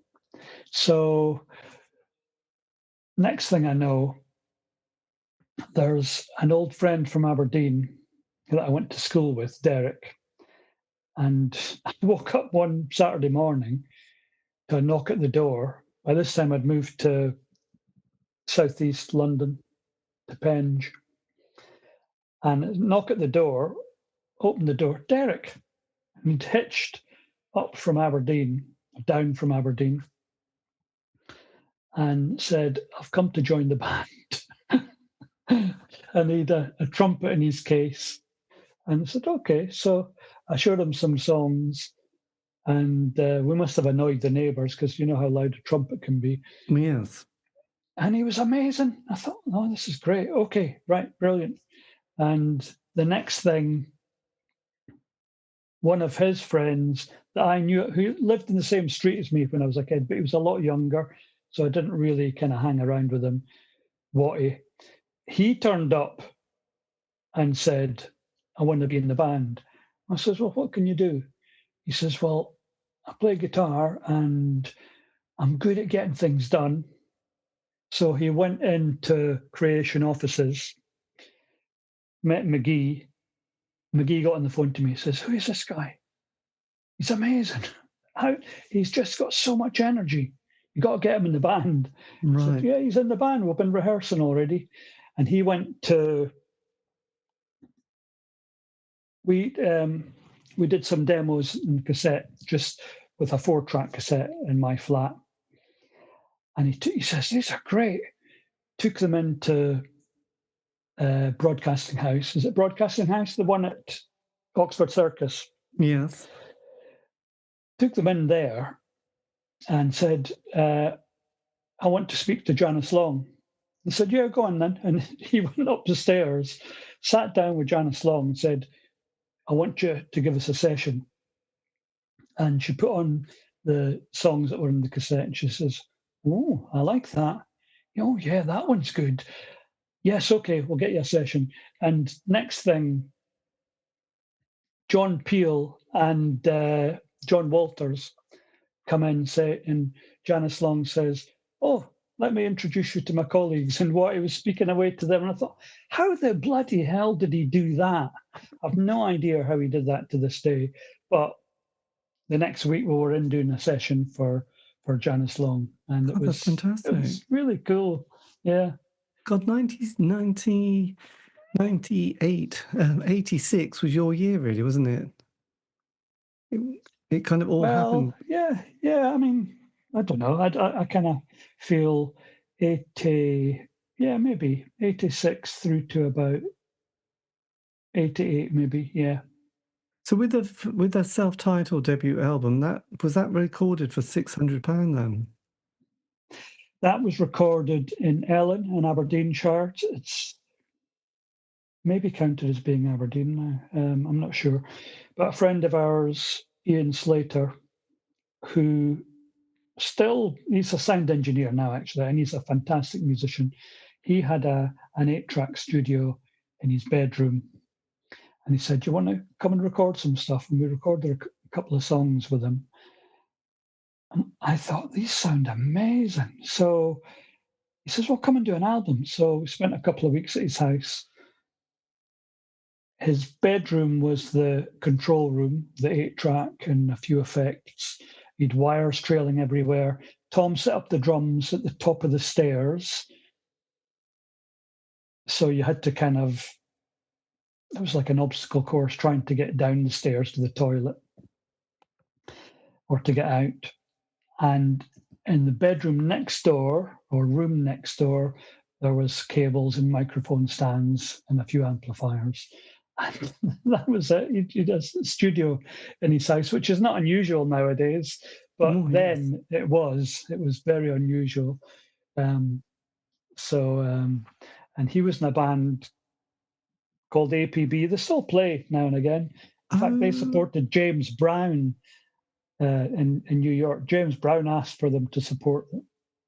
[SPEAKER 3] So next thing I know, there's an old friend from Aberdeen that I went to school with, Derek. And I woke up one Saturday morning to a knock at the door. By this time, I'd moved to southeast London, to Penge. And knock at the door, open the door, Derek. And he'd hitched up from Aberdeen, down from Aberdeen, and said, I've come to join the band. And he'd a trumpet in his case. And I said, okay. So I showed him some songs, and we must have annoyed the neighbours because you know how loud a trumpet can be.
[SPEAKER 2] Yes.
[SPEAKER 3] And he was amazing. I thought, oh, this is great. Okay, right, brilliant. And the next thing, one of his friends that I knew, who lived in the same street as me when I was a kid, but he was a lot younger, so I didn't really kind of hang around with him. Watty, he turned up and said, I want to be in the band. I says, well, what can you do? He says, well, I play guitar and I'm good at getting things done. So he went into creation offices, met McGee. McGee got on the phone to me. He says, who is this guy? He's amazing. He's just got so much energy. You got to get him in the band.
[SPEAKER 2] Right.
[SPEAKER 3] I said, yeah, he's in the band. We've been rehearsing already. And he went to... We did some demos in cassette, just with a 4-track cassette in my flat. And he says, these are great. Took them into Broadcasting House. Is it Broadcasting House? The one at Oxford Circus?
[SPEAKER 2] Yes.
[SPEAKER 3] Took them in there and said, I want to speak to Janice Long. I said, yeah, go on then. And he went up the stairs, sat down with Janice Long and said, I want you to give us a session. And she put on the songs that were in the cassette and she says, oh, I like that. Oh, yeah, that one's good. Yes, okay, we'll get you a session. And next thing, John Peel and John Walters come in and Janice Long says, oh, let me introduce you to my colleagues. And what he was speaking away to them. And I thought, how the bloody hell did he do that? I've no idea how he did that to this day. But the next week we were in doing a session for Janice Long. And
[SPEAKER 2] that's fantastic.
[SPEAKER 3] It was really cool. Yeah.
[SPEAKER 2] God, 98, 86 was your year, really, wasn't it? It kind of all happened.
[SPEAKER 3] Yeah. I mean, I don't know. I kind of feel 80, maybe 86 through to about 88, maybe, yeah.
[SPEAKER 2] So with the self-titled debut album, was that recorded for £600 then?
[SPEAKER 3] That was recorded in Ellen in Aberdeenshire. It's maybe counted as being Aberdeen now. I'm not sure. But a friend of ours, Ian Slater, who he's a sound engineer now, actually, and he's a fantastic musician. He had an 8-track studio in his bedroom. And he said, do you want to come and record some stuff? And we recorded a couple of songs with him. And I thought, these sound amazing. So he says, well, come and do an album. So we spent a couple of weeks at his house. His bedroom was the control room, the 8-track and a few effects. He'd wires trailing everywhere. Tom set up the drums at the top of the stairs. So you had to it was like an obstacle course trying to get down the stairs to the toilet or to get out. And in the bedroom next door, or room next door, there was cables and microphone stands and a few amplifiers. And that was it. He had a studio in his house, which is not unusual nowadays. But then it was very unusual. And he was in a band called APB. They still play now and again. In fact, they supported James Brown in New York. James Brown asked for them to support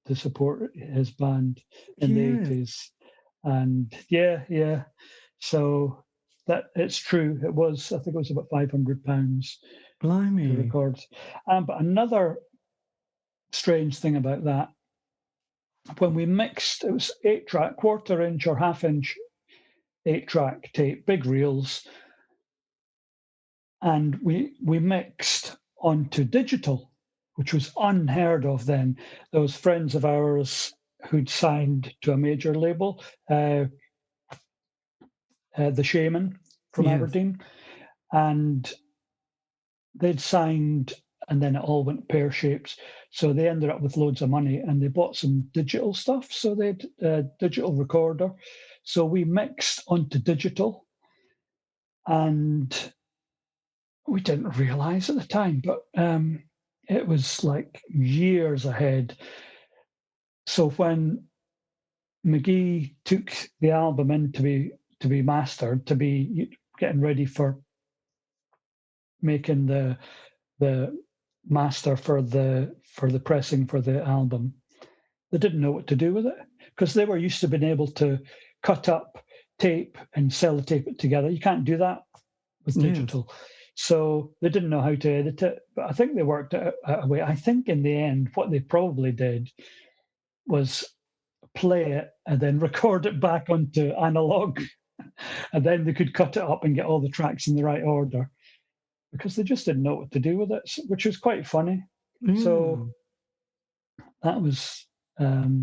[SPEAKER 3] his band in the 80s. And yeah. So that it's true. I think it was about £500
[SPEAKER 2] Blimey.
[SPEAKER 3] to record. But another strange thing about that, when we mixed, it was 8-track, 1/4-inch or 1/2-inch 8-track tape, big reels, and we mixed onto digital, which was unheard of then. Those friends of ours who'd signed to a major label, the Shaman from Aberdeen, and they'd signed, and then it all went pear-shaped. So they ended up with loads of money, and they bought some digital stuff. So they had a digital recorder. So we mixed onto digital, and we didn't realize at the time, but it was like years ahead. So when McGee took the album in to be mastered, to be getting ready for making the master for the pressing for the album, they didn't know what to do with it, because they were used to being able to cut up tape and sellotape it together. You can't do that with digital. So they didn't know how to edit it, but I think they worked out a way. I think in the end, what they probably did was play it and then record it back onto analog, and then they could cut it up and get all the tracks in the right order, because they just didn't know what to do with it, which was quite funny. So that was, I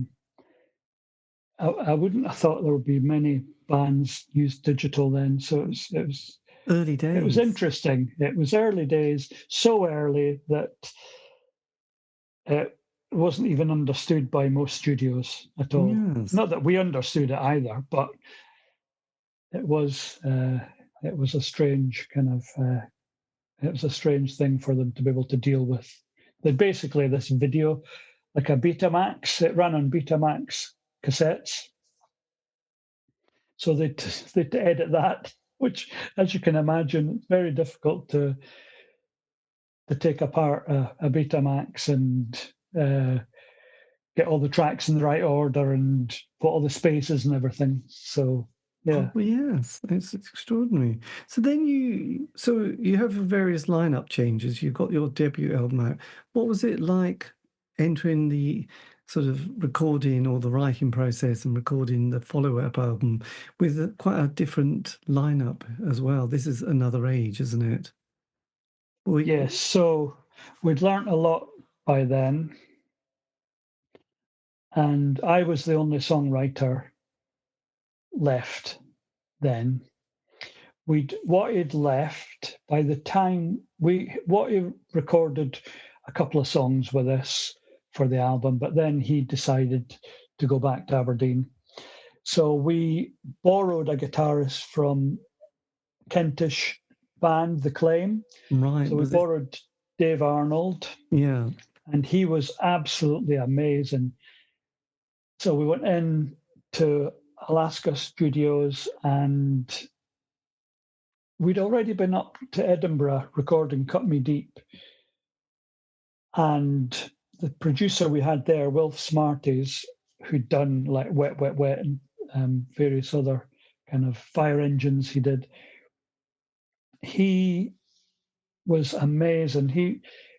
[SPEAKER 3] wouldn't have thought there would be many bands use digital then. So it was
[SPEAKER 2] early days.
[SPEAKER 3] It was interesting. It was early days, so early that it wasn't even understood by most studios at all.
[SPEAKER 2] Yes.
[SPEAKER 3] Not that we understood it either, but it was a strange kind of it was a strange thing for them to be able to deal with. That basically this video, like a Betamax, it ran on Betamax cassettes. So they'd edit that, which, as you can imagine, it's very difficult to take apart a Betamax and get all the tracks in the right order and put all the spaces and everything. So yeah.
[SPEAKER 2] Oh, yes, it's extraordinary. So then you have various lineup changes. You've got your debut album out. What was it like entering the sort of recording or the writing process and recording the follow-up album with quite a different lineup as well? This is another age, isn't it?
[SPEAKER 3] Yes, so we'd learnt a lot by then, and I was the only songwriter left then. Watty left by the time Watty recorded a couple of songs with us for the album, but then he decided to go back to Aberdeen. So we borrowed a guitarist from Mackintosh band, The Claim.
[SPEAKER 2] Right.
[SPEAKER 3] So we borrowed Dave Arnold.
[SPEAKER 2] Yeah.
[SPEAKER 3] And he was absolutely amazing. So we went in to Alaska Studios, and we'd already been up to Edinburgh recording Cut Me Deep. And the producer we had there, Wilf Smarties, who'd done like Wet, Wet, Wet and various other kind of fire engines he did, he was amazing.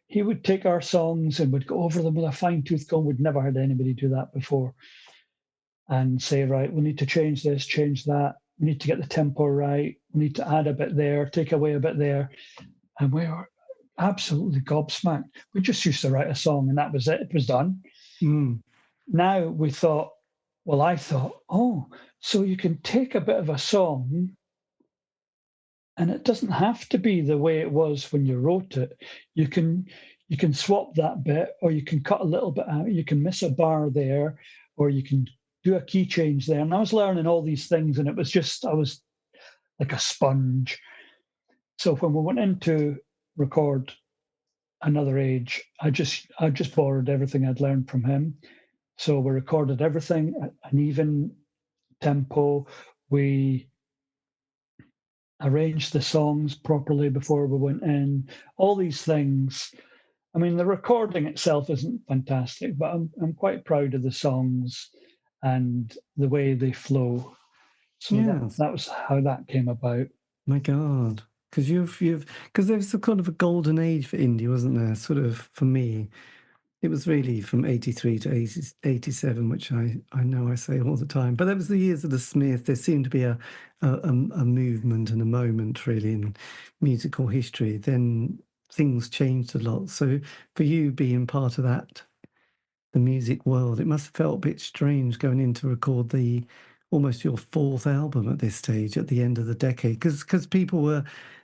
[SPEAKER 3] He would take our songs and would go over them with a fine-tooth comb. We'd never had anybody do that before. And say, right, we need to change this, change that. We need to get the tempo right. We need to add a bit there, take away a bit there. And we were absolutely gobsmacked. We just used to write a song and that was it. It was done. Now we thought, well, I thought, oh, so you can take a bit of a song and it doesn't have to be the way it was when you wrote it. You can swap that bit, or you can cut a little bit out. You can miss a bar there, or you can do a key change there. And I was learning all these things, and I was like a sponge. So when we went in to record Another Age, I just borrowed everything I'd learned from him. So we recorded everything at an even tempo. We arranged the songs properly before we went in. All these things. I mean, the recording itself isn't fantastic, but I'm quite proud of the songs and the way they flow. So that was how that came about.
[SPEAKER 2] My God, because because there was a kind of a golden age for indie, wasn't there? Sort of, for me, it was really from 83 to 87, which I know I say all the time. But that was the years of the Smiths. There seemed to be a movement and a moment really in musical history. Then things changed a lot. So for you being part of that, the music world, it must have felt a bit strange going in to record the almost your fourth album at this stage, at the end of the decade, because people were,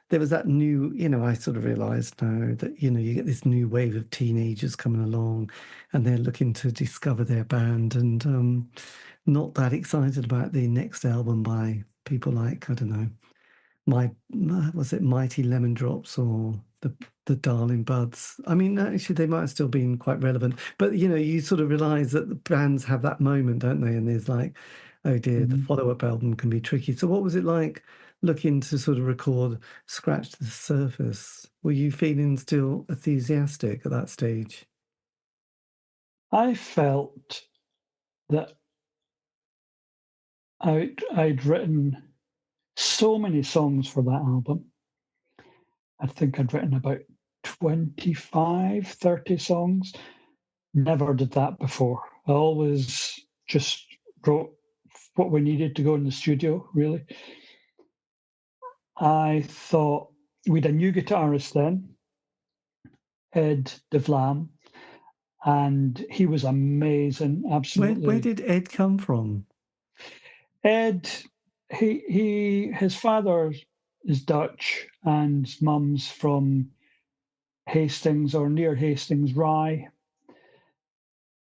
[SPEAKER 2] there was that new, I sort of realised now that, you get this new wave of teenagers coming along and they're looking to discover their band, and not that excited about the next album by people like, I don't know, was it Mighty Lemon Drops or the Darling Buds? I mean, actually, they might have still been quite relevant, but you sort of realise that the bands have that moment, don't they? And there's like, oh dear, the follow-up album can be tricky. So, what was it like looking to sort of record Scratch the Surface? Were you feeling still enthusiastic at that stage?
[SPEAKER 3] I felt that I'd written so many songs for that album. I think I'd written about 25, 30 songs. Never did that before. I always just wrote what we needed to go in the studio, really. I thought we'd a new guitarist then, Ed DeVlam, and he was amazing, absolutely.
[SPEAKER 2] Where did Ed come from?
[SPEAKER 3] Ed, his father is Dutch and his mum's from Hastings or near Hastings, Rye.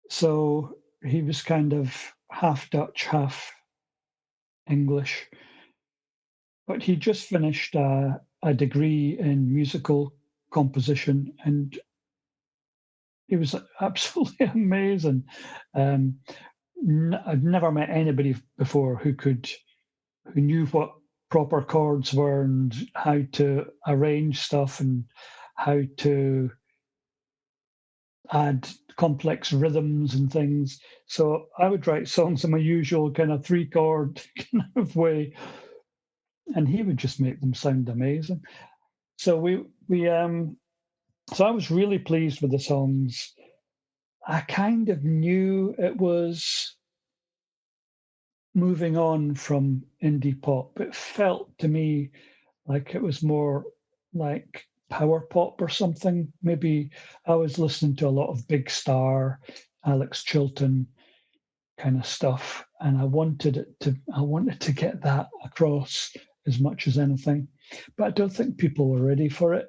[SPEAKER 3] So he was kind of half Dutch, half English. But he just finished a degree in musical composition, and it was absolutely amazing. I've never met anybody before who knew what proper chords were and how to arrange stuff and how to add complex rhythms and things. So I would write songs in my usual kind of 3-chord kind of way, and he would just make them sound amazing. So so I was really pleased with the songs. I kind of knew it was moving on from indie pop. It felt to me like it was more like power pop or something. Maybe I was listening to a lot of Big Star, Alex Chilton kind of stuff, and I wanted to get that across as much as anything. But I don't think people were ready for it.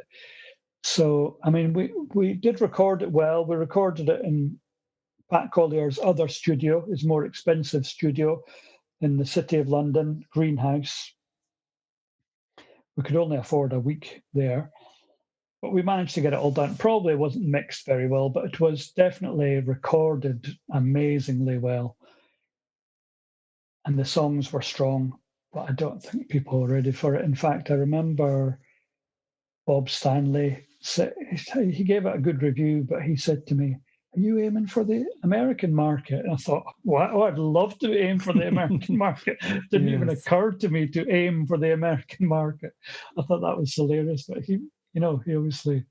[SPEAKER 3] So, I mean, we did record it well. We recorded it in Pat Collier's other studio, his more expensive studio in the City of London, Greenhouse. We could only afford a week there, but we managed to get it all done. Probably wasn't mixed very well, but it was definitely recorded amazingly well. And the songs were strong, but I don't think people were ready for it. In fact, I remember Bob Stanley, he gave it a good review, but he said to me, "Are you aiming for the American market?" And I thought, wow, I'd love to aim for the American market. It didn't even occur to me to aim for the American market. I thought that was hilarious. But he obviously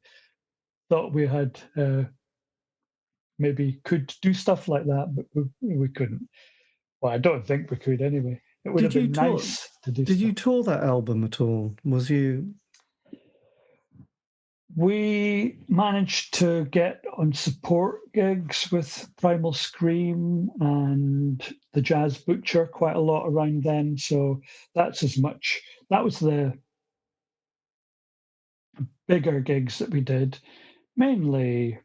[SPEAKER 3] thought we had maybe could do stuff like that, but we couldn't. Well, I don't think we could anyway. It would have been nice to do.
[SPEAKER 2] Did you tour that album at all?
[SPEAKER 3] We managed to get on support gigs with Primal Scream and the Jazz Butcher quite a lot around then. So that was the bigger gigs that we did, mainly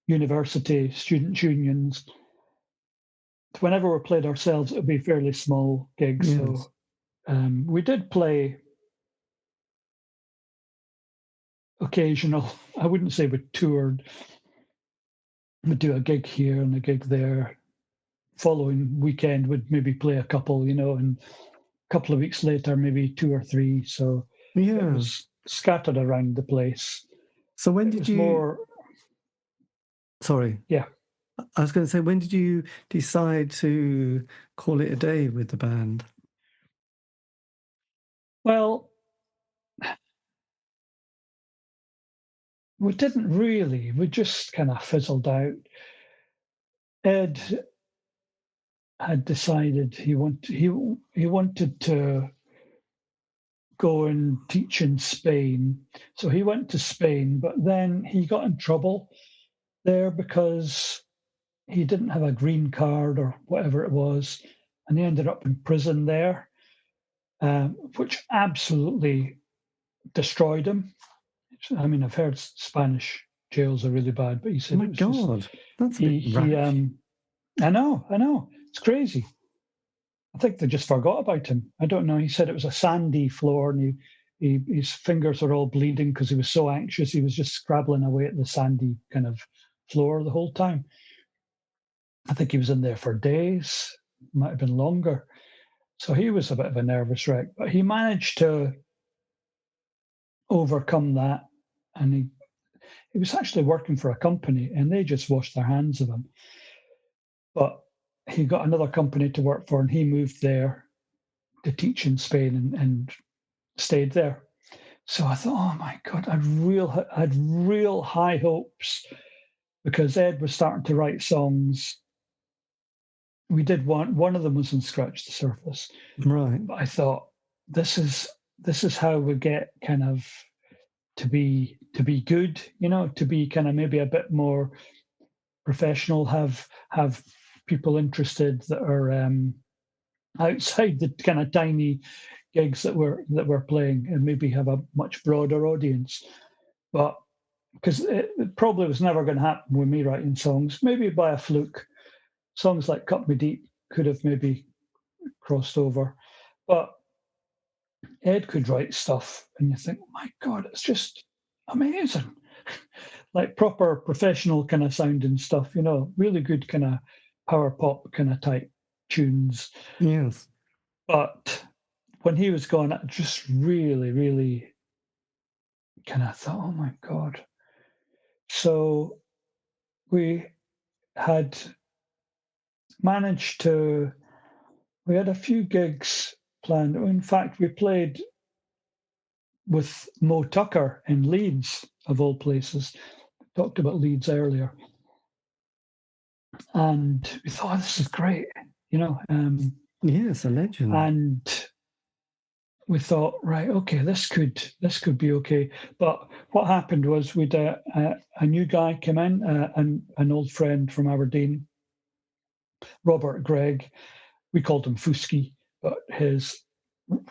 [SPEAKER 3] university student unions. Whenever we played ourselves, it would be fairly small gigs. Yes. So we did play occasional. I wouldn't say we toured. We'd do a gig here and a gig there. Following weekend, would maybe play a couple, and a couple of weeks later, maybe 2 or 3. So it was scattered around the place.
[SPEAKER 2] So when did you? Sorry.
[SPEAKER 3] Yeah.
[SPEAKER 2] I was going to say, when did you decide to call it a day with the band?
[SPEAKER 3] Well, we didn't really. We just kind of fizzled out. Ed had decided he wanted to go and teach in Spain. So he went to Spain, but then he got in trouble there because he didn't have a green card or whatever it was, and he ended up in prison there, which absolutely destroyed him. I mean, I've heard Spanish jails are really bad, but he said,
[SPEAKER 2] "Oh my God, that's a bit rash."
[SPEAKER 3] I know, it's crazy. I think they just forgot about him. I don't know. He said it was a sandy floor, and his fingers were all bleeding because he was so anxious. He was just scrabbling away at the sandy kind of floor the whole time. I think he was in there for days, might have been longer. So he was a bit of a nervous wreck, but he managed to overcome that. And he was actually working for a company, and they just washed their hands of him. But he got another company to work for, and he moved there to teach in Spain and stayed there. So I thought, oh my God, I had real high hopes, because Ed was starting to write songs. We did one of them was on Scratch the Surface.
[SPEAKER 2] Right.
[SPEAKER 3] But I thought, this is how we get kind of to be good, to be kind of maybe a bit more professional, have people interested that are outside the kind of tiny gigs that we're playing, and maybe have a much broader audience. But because it probably was never going to happen with me writing songs, maybe by a fluke. Songs like Cut Me Deep could have maybe crossed over. But Ed could write stuff, and you think, oh my God, it's just amazing. Like proper professional kind of sounding stuff, really good kind of power pop kind of type tunes.
[SPEAKER 2] Yes.
[SPEAKER 3] But when he was gone, I just really, really kind of thought, oh my God. So we had managed to, we had a few gigs planned. In fact, we played with Mo Tucker in Leeds, of all places. We talked about Leeds earlier. And we thought, oh, this is great,
[SPEAKER 2] Yes, a legend.
[SPEAKER 3] And we thought, right, okay, this could be okay. But what happened was we'd a new guy come in, an old friend from Aberdeen, Robert Gregg. We called him Fusky, but his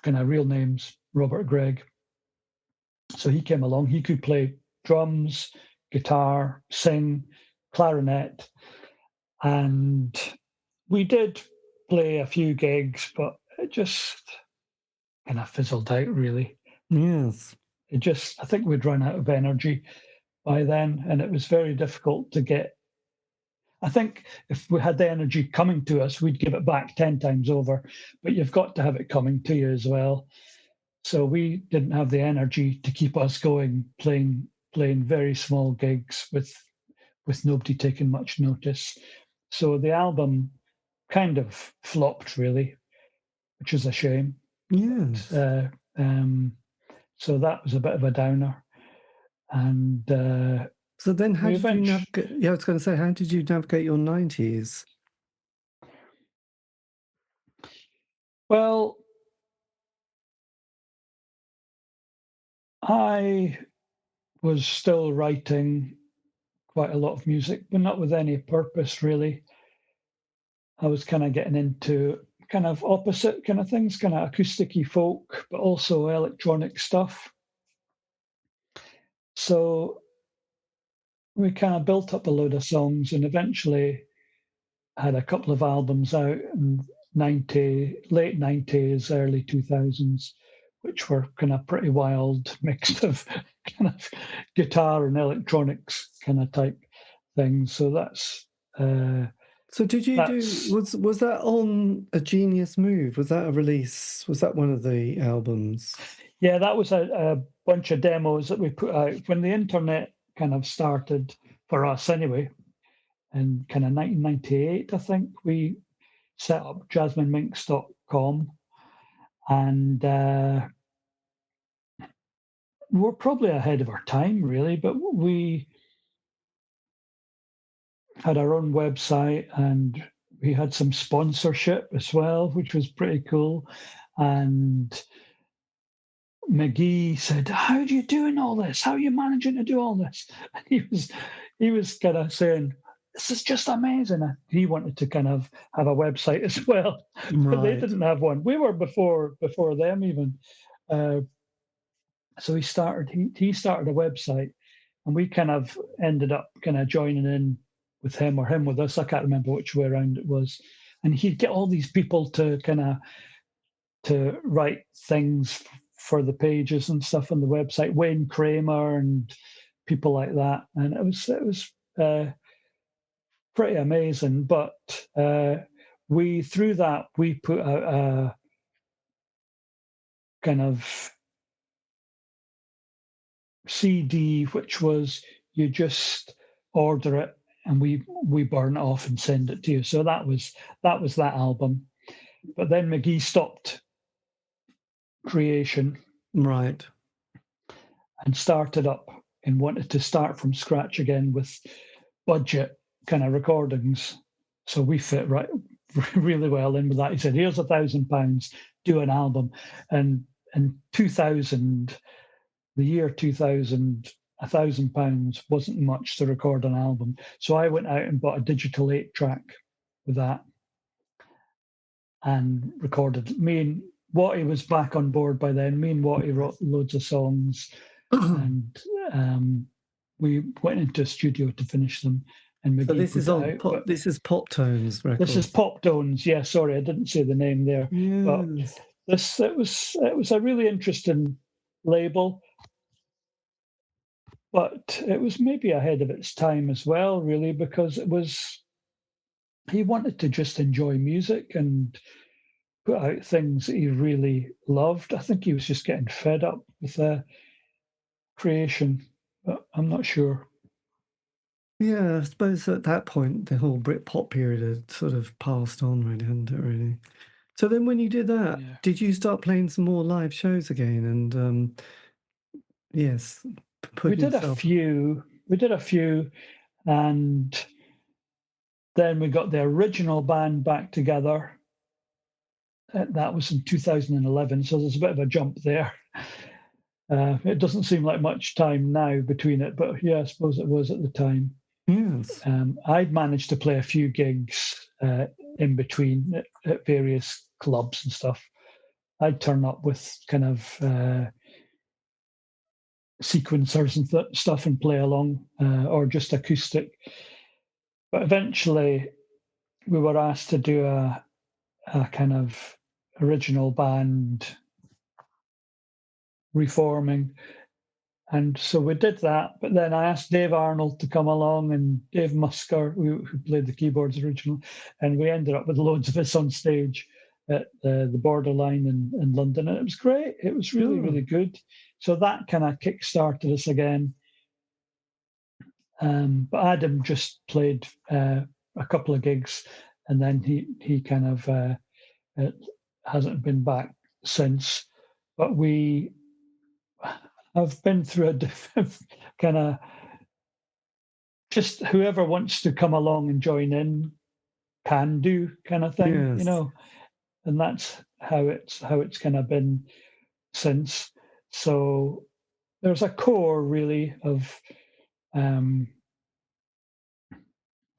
[SPEAKER 3] kind of real name's Robert Gregg. So he came along. He could play drums, guitar, sing, clarinet, and we did play a few gigs, but it just kind of fizzled out, really.
[SPEAKER 2] Yes.
[SPEAKER 3] I think we'd run out of energy by then, and it was very difficult to get. I think if we had the energy coming to us, we'd give it back 10 times over, but you've got to have it coming to you as well. So we didn't have the energy to keep us going, playing very small gigs with nobody taking much notice. So the album kind of flopped, really, which is a shame.
[SPEAKER 2] Yes.
[SPEAKER 3] So that was a bit of a downer. And
[SPEAKER 2] so then how did you navigate? Yeah, I was going to say, how did you navigate your 90s?
[SPEAKER 3] Well, I was still writing quite a lot of music, but not with any purpose, really. I was kind of getting into kind of opposite kind of things, kind of acoustic-y folk, but also electronic stuff. So we kind of built up a load of songs, and eventually had a couple of albums out in late 90s, early 2000s, which were kind of pretty wild, mixed of kind of guitar and electronics kind of type things. So that's.
[SPEAKER 2] So did you was that on A Genius Move? Was that a release? Was that one of the albums?
[SPEAKER 3] Yeah, that was a bunch of demos that we put out when the internet kind of started for us anyway. In kind of 1998, I think, we set up JasmineMinks.com, and we're probably ahead of our time, really, but we had our own website, and we had some sponsorship as well, which was pretty cool. And McGee said, "How are you doing all this? How are you managing to do all this?" And he was kind of saying, this is just amazing. He wanted to kind of have a website as well, but they didn't have one. We were before them even. So he started a website, and we kind of ended up kind of joining in with him or him with us. I can't remember which way around it was. And he'd get all these people to to write things for the pages and stuff on the website. Wayne Kramer and people like that, and it was pretty amazing. But through that we put out a kind of CD, which was you just order it and we burn it off and send it to you. So that was that album. But then McGee stopped creation,
[SPEAKER 2] right,
[SPEAKER 3] and started up and wanted to start from scratch again with budget kind of recordings. So we fit really well in with that. He said, "Here's £1,000, do an album." And in 2000, the year 2000, £1,000 wasn't much to record an album. So I went out and bought a digital 8-track with that and recorded. Me and Watty was back on board by then. Me and Watty wrote loads of songs, and we went into a studio to finish them. And
[SPEAKER 2] so this is this is Pop Tones record.
[SPEAKER 3] This is Pop Tones. Yeah, sorry, I didn't say the name there.
[SPEAKER 2] Yes.
[SPEAKER 3] But it was a really interesting label. But it was maybe ahead of its time as well, really, because he wanted to just enjoy music and put out things that he really loved. I think he was just getting fed up with creation, but I'm not sure.
[SPEAKER 2] Yeah, I suppose at that point, the whole Britpop period had sort of passed on, really, hadn't it, really? So then when you did that, did you start playing some more live shows again? And yes,
[SPEAKER 3] we did a few, and then we got the original band back together. That was in 2011, so there's a bit of a jump there. It doesn't seem like much time now between it, but yeah, I suppose it was at the time.
[SPEAKER 2] Yes.
[SPEAKER 3] I'd managed to play a few gigs in between at various clubs and stuff. I'd turn up with kind of sequencers and stuff and play along, or just acoustic. But eventually we were asked to do a kind of original band reforming. And so we did that, but then I asked Dave Arnold to come along, and Dave Musker, who played the keyboards originally, and we ended up with loads of us on stage at the Borderline in London, and it was great. It was really, really good. So that kind of kick-started us again. But Adam just played a couple of gigs, and then he kind of hasn't been back since. But I've been through a different kind of, just whoever wants to come along and join in can do kind of thing, and that's how it's kind of been since. So there's a core really of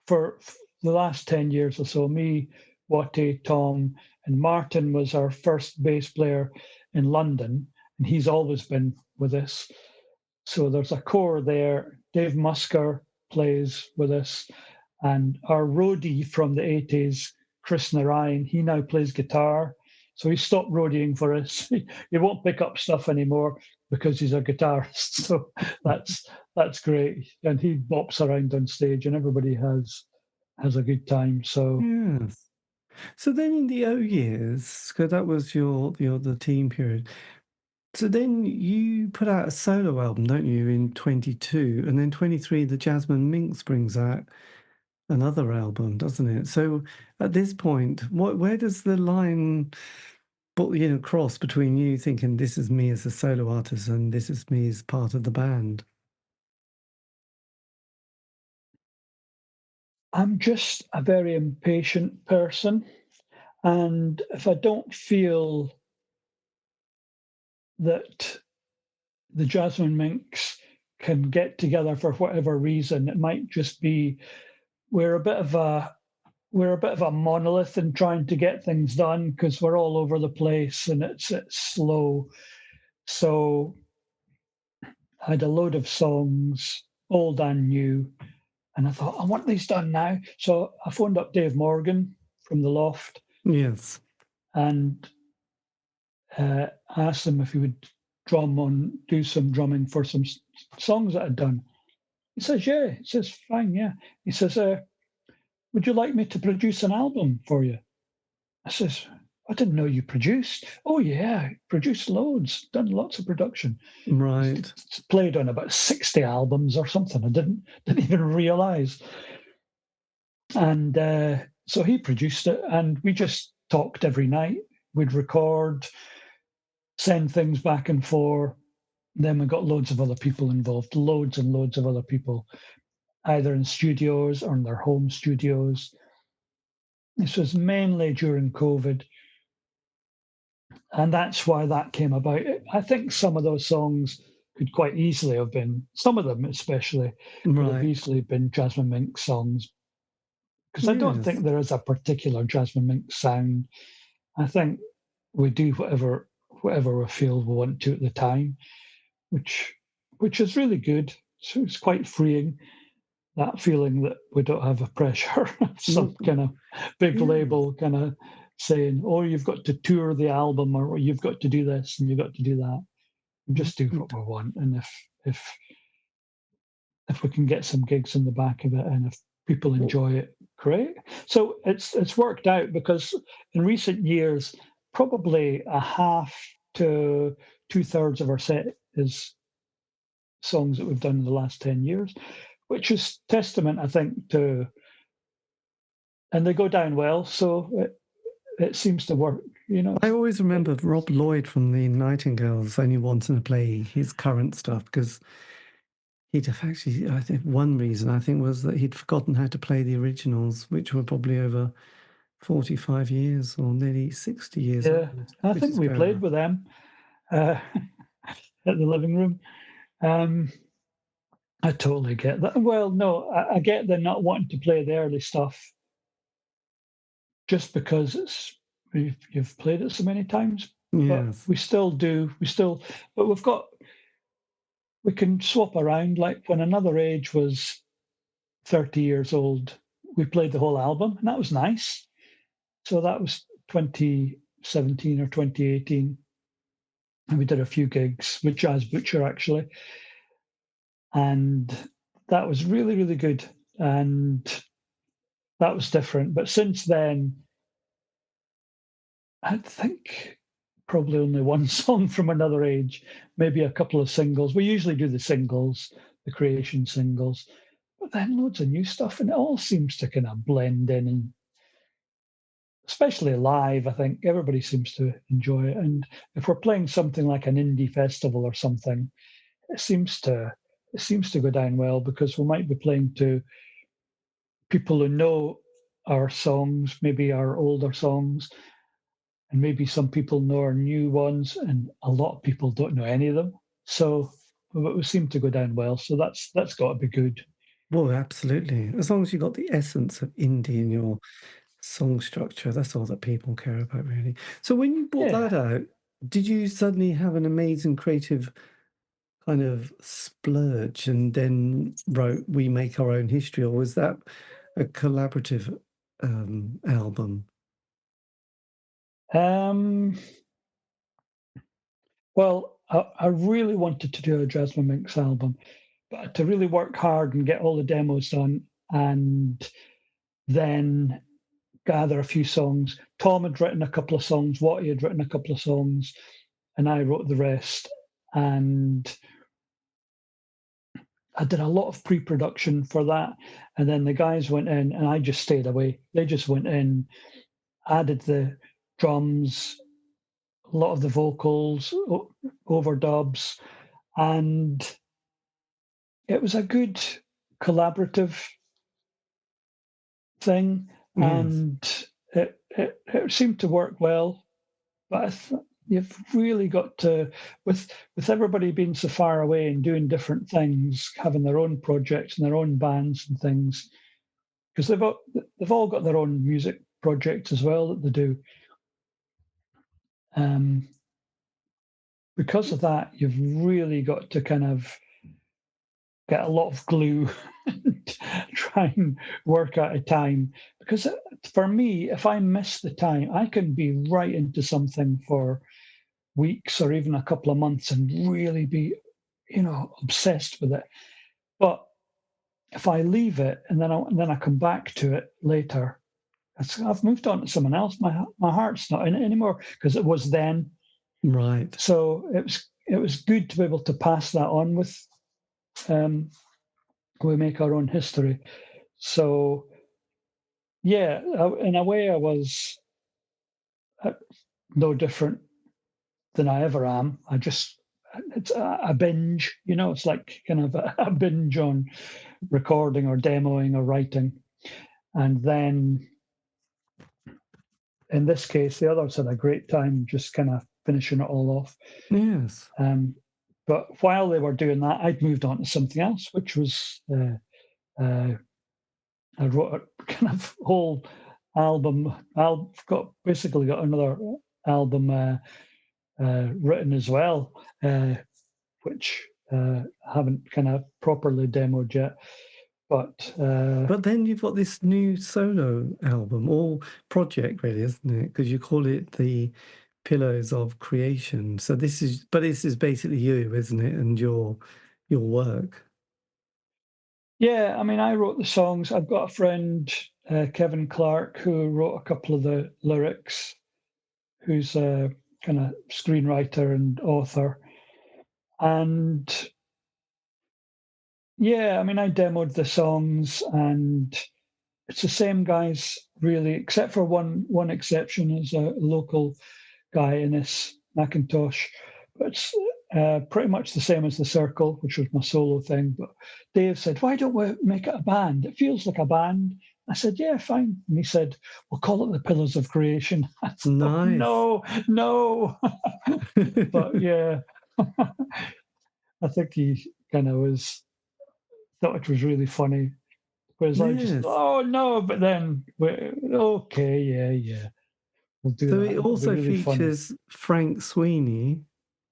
[SPEAKER 3] for the last 10 years or so, me, Watty, Tom, and Martin was our first bass player in London, and he's always been with us. So there's a core there. Dave Musker plays with us, and our roadie from the 80s, Chris Narayan, he now plays guitar. So he stopped roadieing for us. He won't pick up stuff anymore because he's a guitarist. So that's great. And he bops around on stage, and everybody has a good time. So
[SPEAKER 2] yes. So then in the years, because that was the team period. So then you put out a solo album, don't you, in 22, and then 23, the Jasmine Minks brings out another album, doesn't it? So at this point, where does the line cross between you thinking this is me as a solo artist and this is me as part of the band?
[SPEAKER 3] I'm just a very impatient person, and if I don't feel that the Jasmine Minks can get together for whatever reason, it might just be we're a bit of a monolith in trying to get things done because we're all over the place and it's slow. So I had a load of songs, old and new, and I thought, I want these done now. So I phoned up Dave Morgan from the Loft
[SPEAKER 2] Yes.
[SPEAKER 3] and asked him if he would do some drumming for some songs that I'd done. He says, yeah. He says, fine, yeah. He says, would you like me to produce an album for you? I says, I didn't know you produced. Oh, yeah, produced loads, done lots of production.
[SPEAKER 2] Right.
[SPEAKER 3] Played on about 60 albums or something. I didn't even realise. And so he produced it, and we just talked every night. We'd record, send things back and forth. Then we got loads of other people involved, loads and loads of other people, either in studios or in their home studios. This was mainly during COVID. And that's why that came about. I think some of those songs could quite easily have been, some of them especially, could have easily been Jasmine Minks songs. Because I don't think there is a particular Jasmine Minks sound. I think we do whatever we feel we want to at the time, which is really good. So it's quite freeing, that feeling that we don't have a pressure of some kind of big label kind of saying, oh, you've got to tour the album, or you've got to do this and you've got to do that. We just do what we want. And if we can get some gigs in the back of it and if people enjoy it, great. So it's worked out because in recent years, probably a half to 2/3 of our set is songs that we've done in the last 10 years, which is testament, I think, to, and they go down well. So it seems to work, you know.
[SPEAKER 2] I always remember Rob Lloyd from the Nightingales only wanting to play his current stuff because he'd have actually, I think one reason was that he'd forgotten how to play the originals, which were probably over 45 years or nearly 60 years.
[SPEAKER 3] Yeah, I think we played with them at the living room. I totally get that. Well, no, I get them not wanting to play the early stuff just because you've played it so many times.
[SPEAKER 2] Yes.
[SPEAKER 3] But we still do. But we can swap around. Like when Another Age was 30 years old, we played the whole album, and that was nice. So that was 2017 or 2018. And we did a few gigs with Jazz Butcher, actually. And that was really, really good. And that was different. But since then, I think probably only one song from Another Age, maybe a couple of singles. We usually do the singles, the creation singles, but then loads of new stuff. And it all seems to kind of blend in, and especially live, I think everybody seems to enjoy it. And if we're playing something like an indie festival or something, it seems to go down well because we might be playing to people who know our songs, maybe our older songs, and maybe some people know our new ones, and a lot of people don't know any of them. So we seem to go down well. So that's got to be good.
[SPEAKER 2] Well, absolutely. As long as you've got the essence of indie in your song structure, that's all that people care about, really. So when you brought that out, did you suddenly have an amazing creative kind of splurge and then wrote We Make Our Own History, or was that a collaborative album?
[SPEAKER 3] Well, I really wanted to do a Jasmine Minks album, but to really work hard and get all the demos done and then gather a few songs. Tom had written a couple of songs, Watty had written a couple of songs, and I wrote the rest. And I did a lot of pre-production for that. And then the guys went in and I just stayed away. They just went in, added the drums, a lot of the vocals, overdubs, and it was a good collaborative thing. Yes. And it seemed to work well. But you've really got to, with everybody being so far away and doing different things, having their own projects and their own bands and things, because they've all got their own music projects as well that they do. Because of that, you've really got to kind of get a lot of glue and try and work out a time. Because for me, if I miss the time, I can be right into something for weeks or even a couple of months and really be, obsessed with it. But if I leave it and then I come back to it later, I've moved on to someone else. My heart's not in it anymore because it was then.
[SPEAKER 2] Right.
[SPEAKER 3] So it was good to be able to pass that on with. We make our own history. So yeah, in a way, I was no different than I ever am. It's a binge, it's like kind of a binge on recording or demoing or writing. And then in this case, the others had a great time just kind of finishing it all off.
[SPEAKER 2] Yes.
[SPEAKER 3] But while they were doing that, I'd moved on to something else, which was I wrote a kind of whole album. I've basically got another album written as well, which I haven't kind of properly demoed yet. But
[SPEAKER 2] then you've got this new solo album or project, really, isn't it? Because you call it the Pillars of Creation. So this is basically you, isn't it, and your work.
[SPEAKER 3] Yeah, I mean, I wrote the songs. I've got a friend, Kevin Clark, who wrote a couple of the lyrics, who's a kind of screenwriter and author. And yeah, I mean, I demoed the songs, and it's the same guys, really, except for one exception, is a local guy, Innes Mackintosh. But it's pretty much the same as The Circle, which was my solo thing. But Dave said, why don't we make it a band? It feels like a band. I said, yeah, fine. And he said, we'll call it the Pillars of Creation. I thought,
[SPEAKER 2] nice.
[SPEAKER 3] No. But yeah, I think he kind of thought it was really funny. Whereas I just, oh no, but then, okay, yeah. We'll do
[SPEAKER 2] so
[SPEAKER 3] that.
[SPEAKER 2] it also
[SPEAKER 3] really
[SPEAKER 2] features
[SPEAKER 3] funny.
[SPEAKER 2] Frank Sweeney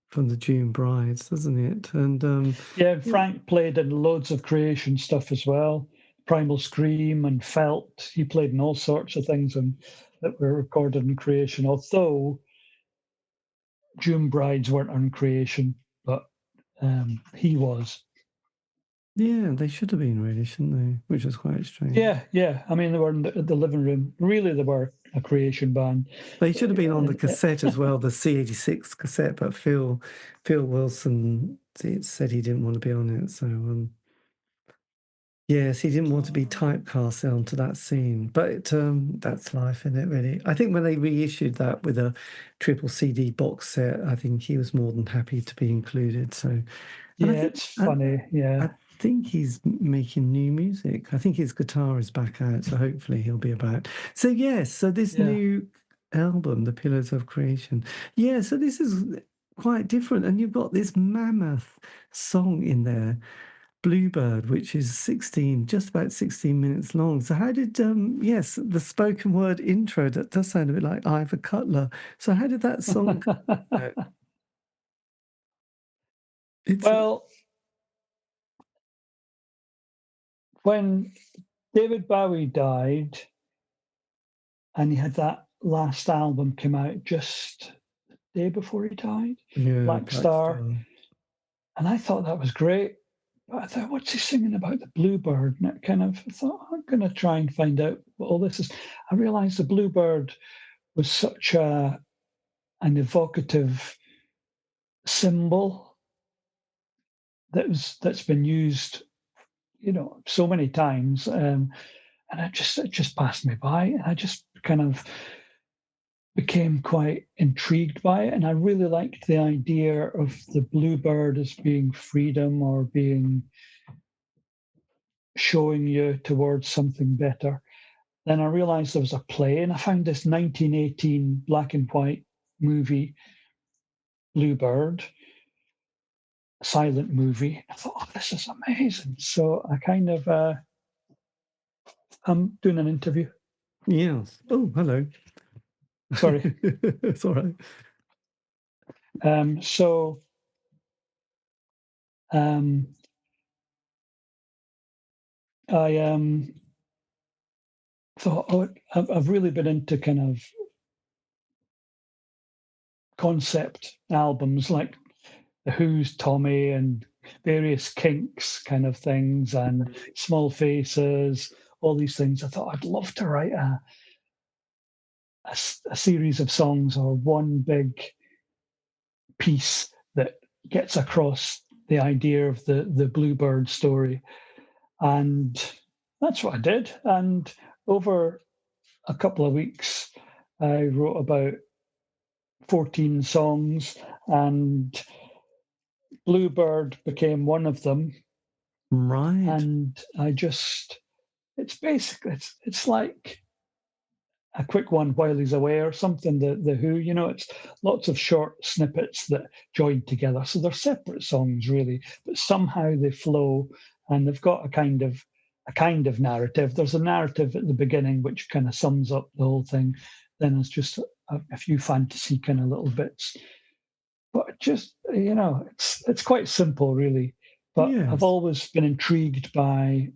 [SPEAKER 2] from the June Brides, doesn't it? And
[SPEAKER 3] yeah, Frank played in loads of Creation stuff as well. Primal Scream and Felt. He played in all sorts of things that were recorded in Creation. Although June Brides weren't on Creation, but he was.
[SPEAKER 2] Yeah, they should have been, really, shouldn't they? Which was quite strange.
[SPEAKER 3] Yeah. I mean, they were in the living room. Really, they were a Creation band.
[SPEAKER 2] They should have been on the cassette as well, the C86 cassette, but Phil Wilson said he didn't want to be on it. So, yes, he didn't want to be typecast onto that scene. But that's life, isn't it, really? I think when they reissued that with a triple CD box set, I think he was more than happy to be included. So,
[SPEAKER 3] yeah, it's funny, yeah.
[SPEAKER 2] I think he's making new music. I think his guitar is back out, so hopefully he'll be about. So yes, so this new album, The Pillars of Creation. Yeah, so this is quite different, and you've got this mammoth song in there, Bluebird, which is just about 16 minutes long. So how did yes, the spoken word intro, that does sound a bit like Ivor Cutler. So how did that song come out?
[SPEAKER 3] Well, when David Bowie died and he had that last album come out just the day before he died, Black Star. And I thought that was great. But I thought, what's he singing about, the Bluebird? And I thought, I'm going to try and find out what all this is. I realized the Bluebird was such an evocative symbol that's been used, so many times. And it just passed me by. And I just kind of became quite intrigued by it. And I really liked the idea of the Bluebird as being freedom or being showing you towards something better. Then I realized there was a play, and I found this 1918 black and white movie, Bluebird, silent movie. I thought, oh, this is amazing. So I kind of I'm doing an interview.
[SPEAKER 2] Yes. Oh, hello.
[SPEAKER 3] Sorry.
[SPEAKER 2] It's all right.
[SPEAKER 3] So I thought, I've really been into kind of concept albums like The Who's Tommy and various Kinks kind of things and Small Faces, all these things. I thought I'd love to write a series of songs or one big piece that gets across the idea of the bluebird story. And that's what I did. And over a couple of weeks, I wrote about 14 songs, and Bluebird became one of them.
[SPEAKER 2] Right.
[SPEAKER 3] And it's basically, it's like a quick one while he's away or something, the Who, it's lots of short snippets that join together. So they're separate songs really, but somehow they flow and they've got a kind of narrative. There's a narrative at the beginning which kind of sums up the whole thing. Then there's just a few fantasy kind of little bits. But just, it's quite simple really. But
[SPEAKER 2] Yes.
[SPEAKER 3] I've always been intrigued by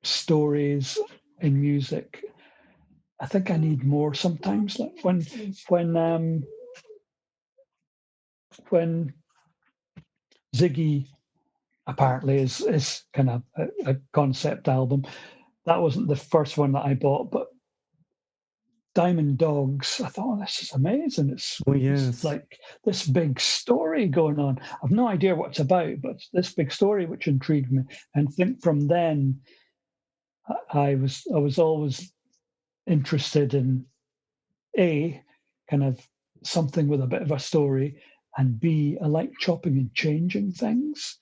[SPEAKER 3] stories in music. I think I need more sometimes. Like when Ziggy apparently is kind of a concept album. That wasn't the first one that I bought, but Diamond Dogs, I thought, oh, this is amazing. It's like this big story going on. I've no idea what it's about, but this big story which intrigued me. And I think from then I was always interested in A, kind of something with a bit of a story, and B, I like chopping and changing things.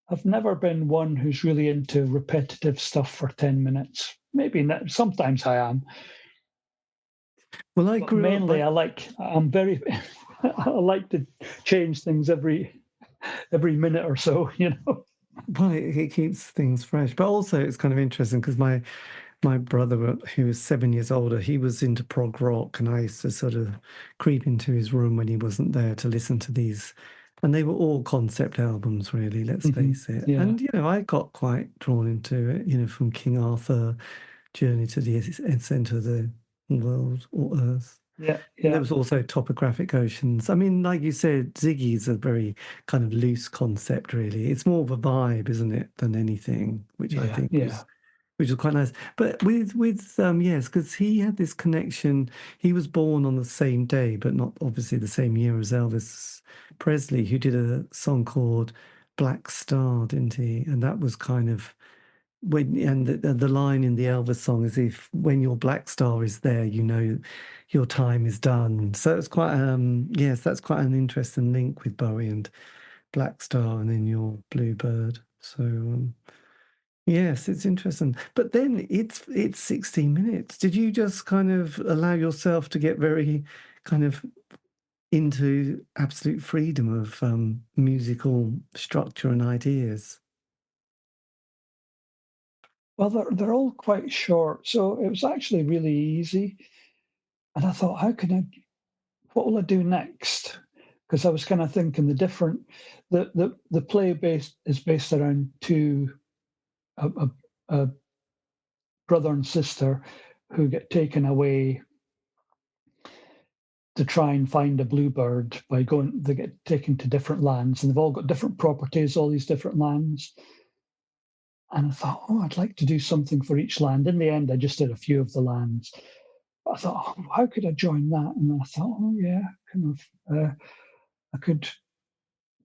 [SPEAKER 3] I've never been one who's really into repetitive stuff for 10 minutes. Maybe not, sometimes I am.
[SPEAKER 2] Well, I grew
[SPEAKER 3] mainly
[SPEAKER 2] up.
[SPEAKER 3] I'm very I like to change things every minute or so,
[SPEAKER 2] Well, it keeps things fresh, but also it's kind of interesting because my brother, who was 7 years older, he was into prog rock, and I used to sort of creep into his room when he wasn't there to listen to these. And they were all concept albums, really, let's face it.
[SPEAKER 3] Yeah.
[SPEAKER 2] And, I got quite drawn into it, from King Arthur, Journey to the Centre of the World or Earth.
[SPEAKER 3] Yeah.
[SPEAKER 2] And there was also Topographic Oceans. I mean, like you said, Ziggy's a very kind of loose concept, really. It's more of a vibe, isn't it, than anything, which I think which was quite nice. But with yes, because he had this connection. He was born on the same day, but not obviously the same year as Elvis Presley, who did a song called Black Star, didn't he? And that was kind of the line in the Elvis song is, if when your black star is there, your time is done. So it's quite yes, that's quite an interesting link with Bowie and Black Star, and then your Bluebird. So yes, it's interesting. But then it's 16 minutes. Did you just kind of allow yourself to get very kind of into absolute freedom of musical structure and ideas?
[SPEAKER 3] Well, they're all quite short, so it was actually really easy. And I thought, what will I do next? Because I was kind of thinking the play is based around a brother and sister who get taken away to try and find a bluebird they get taken to different lands, and they've all got different properties, all these different lands. And I thought, I'd like to do something for each land. In the end, I just did a few of the lands. But I thought, how could I join that? And then I thought, I could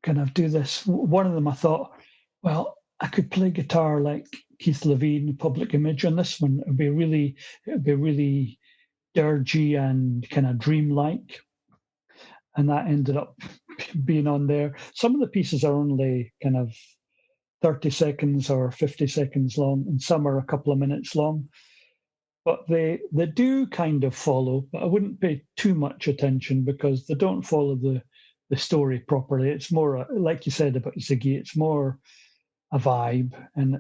[SPEAKER 3] kind of do this. One of them, I thought, well, I could play guitar like Keith Levine, Public Image. On this one, it would be really dirgy and kind of dreamlike. And that ended up being on there. Some of the pieces are only kind of 30 seconds or 50 seconds long, and some are a couple of minutes long. But they do kind of follow, but I wouldn't pay too much attention because they don't follow the story properly. It's more, like you said about Ziggy, it's more a vibe, and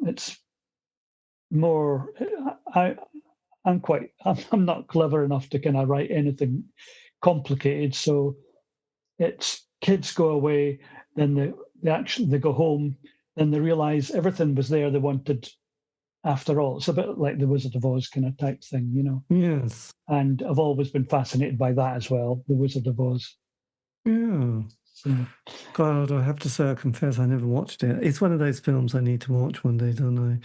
[SPEAKER 3] it's more. I'm not clever enough to kind of write anything complicated. So it's kids go away, then they go home, then they realise everything was there they wanted after all. It's a bit like the Wizard of Oz kind of type thing, you know.
[SPEAKER 2] Yes.
[SPEAKER 3] And I've always been fascinated by that as well, the Wizard of Oz.
[SPEAKER 2] Yeah.
[SPEAKER 3] So,
[SPEAKER 2] God, I have to say, I confess, I never watched it. It's one of those films I need to watch one day, don't I?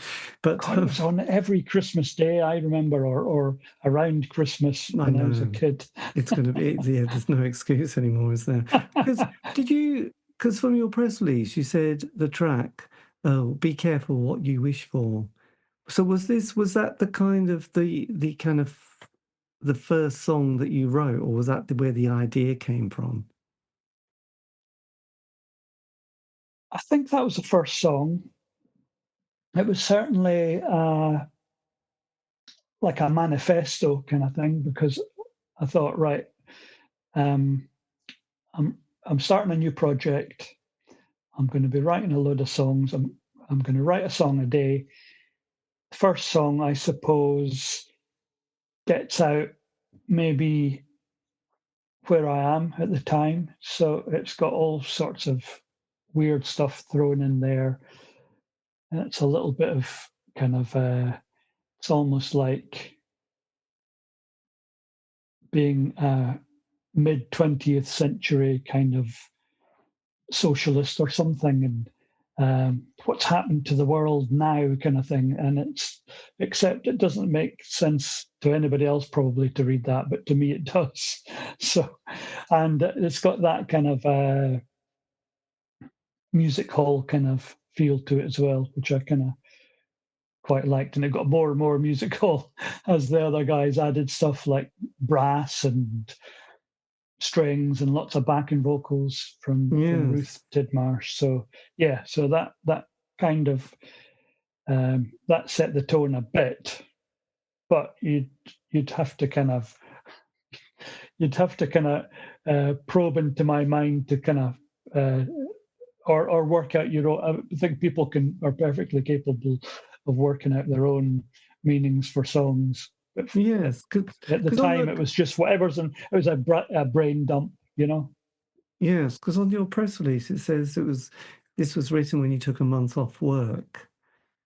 [SPEAKER 2] But
[SPEAKER 3] God, it was on every Christmas day, I remember, or around Christmas
[SPEAKER 2] I
[SPEAKER 3] when I was a
[SPEAKER 2] know.
[SPEAKER 3] kid.
[SPEAKER 2] It's going to be, yeah, there's no excuse anymore, is there? Because from your press release, you said the track, oh, be careful what you wish for. So was that the kind of the first song that you wrote, or was that where the idea came from?
[SPEAKER 3] I think that was the first song. It was certainly like a manifesto kind of thing, because I thought, right, um, I'm starting a new project. I'm going to be writing a load of songs. I'm going to write a song a day. First song, I suppose, gets out maybe where I am at the time. So it's got all sorts of weird stuff thrown in there. And it's a little bit of kind of, it's almost like being a mid 20th century kind of socialist or something. And what's happened to the world now kind of thing. And it's, except it doesn't make sense to anybody else probably to read that, but to me it does. So, and it's got that kind of music hall kind of feel to it as well, which I kind of quite liked. And it got more and more music hall as the other guys added stuff like brass and strings and lots of backing vocals from Ruth Tidmarsh. So yeah, so that kind of that set the tone a bit, but you'd have to kind of probe into my mind to kind of or work out your own. I think people are perfectly capable of working out their own meanings for songs. But
[SPEAKER 2] yes,
[SPEAKER 3] at the time it was just whatever's in. It was a brain dump, you know.
[SPEAKER 2] Yes, because on your press release it says this was written when you took a month off work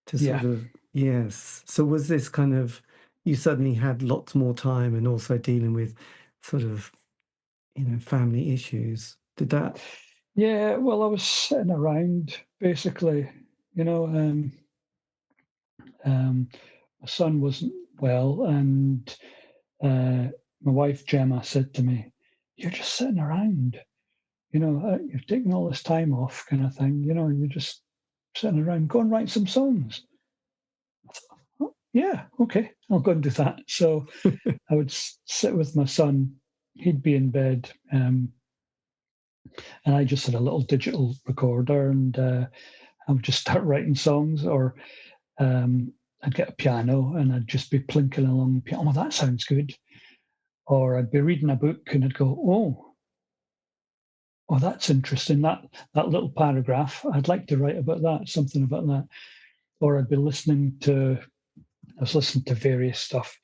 [SPEAKER 2] to sort of yes. So was this kind of you suddenly had lots more time and also dealing with sort of family issues? Did that?
[SPEAKER 3] Yeah, well, I was sitting around basically, you know. My son wasn't well, and my wife Gemma said to me, "You're just sitting around, you're taking all this time off, kind of thing. You're just sitting around. Go and write some songs." I thought, "Oh, yeah, okay, I'll go and do that." So I would sit with my son. He'd be in bed, and I just had a little digital recorder, and I would just start writing songs, or I'd get a piano and I'd just be plinking along the piano. Oh, that sounds good. Or I'd be reading a book and I'd go, oh, that's interesting. That little paragraph, I'd like to write about that, something about that. Or I was listening to various stuff.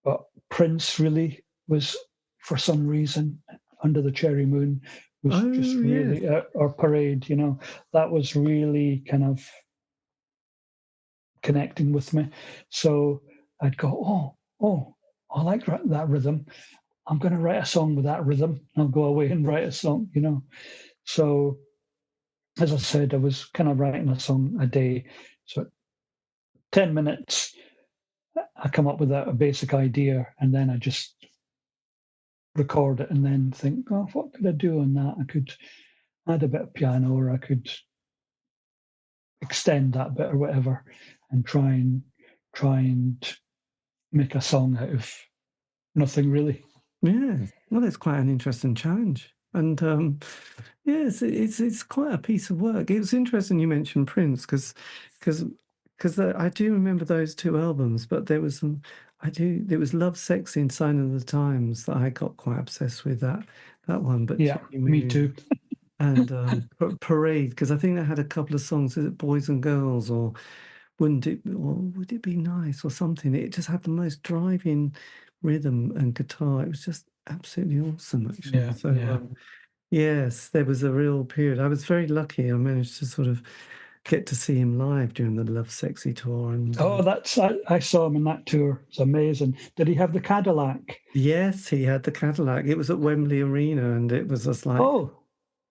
[SPEAKER 3] But Prince really was, for some reason, Under the Cherry Moon was just really, or Parade, that was really kind of connecting with me. So I'd go, oh, I like that rhythm. I'm going to write a song with that rhythm. I'll go away and write a song, So, as I said, I was kind of writing a song a day. So, 10 minutes, I come up with a basic idea, and then I just record it and then think, oh, what could I do on that? I could add a bit of piano, or I could extend that bit or whatever, and try and make a song out of nothing really.
[SPEAKER 2] Yeah, well, it's quite an interesting challenge, and yes, it's quite a piece of work. It was interesting you mentioned Prince because I do remember those two albums, but there was there was Love, Sexy, and Sign of the Times that I got quite obsessed with that one. But
[SPEAKER 3] yeah, me too.
[SPEAKER 2] And Parade, because I think they had a couple of songs, is it Boys and Girls or Wouldn't it, or would it be nice or something? It just had the most driving rhythm and guitar. It was just absolutely awesome, actually.
[SPEAKER 3] Yeah,
[SPEAKER 2] So,
[SPEAKER 3] yeah.
[SPEAKER 2] yes, there was a real period. I was very lucky. I managed to sort of get to see him live during the Love Sexy tour. And
[SPEAKER 3] Oh, I saw him in that tour. It's amazing. Did he have the Cadillac?
[SPEAKER 2] yes, he had the Cadillac. It was at Wembley Arena, and it was just like,
[SPEAKER 3] Oh,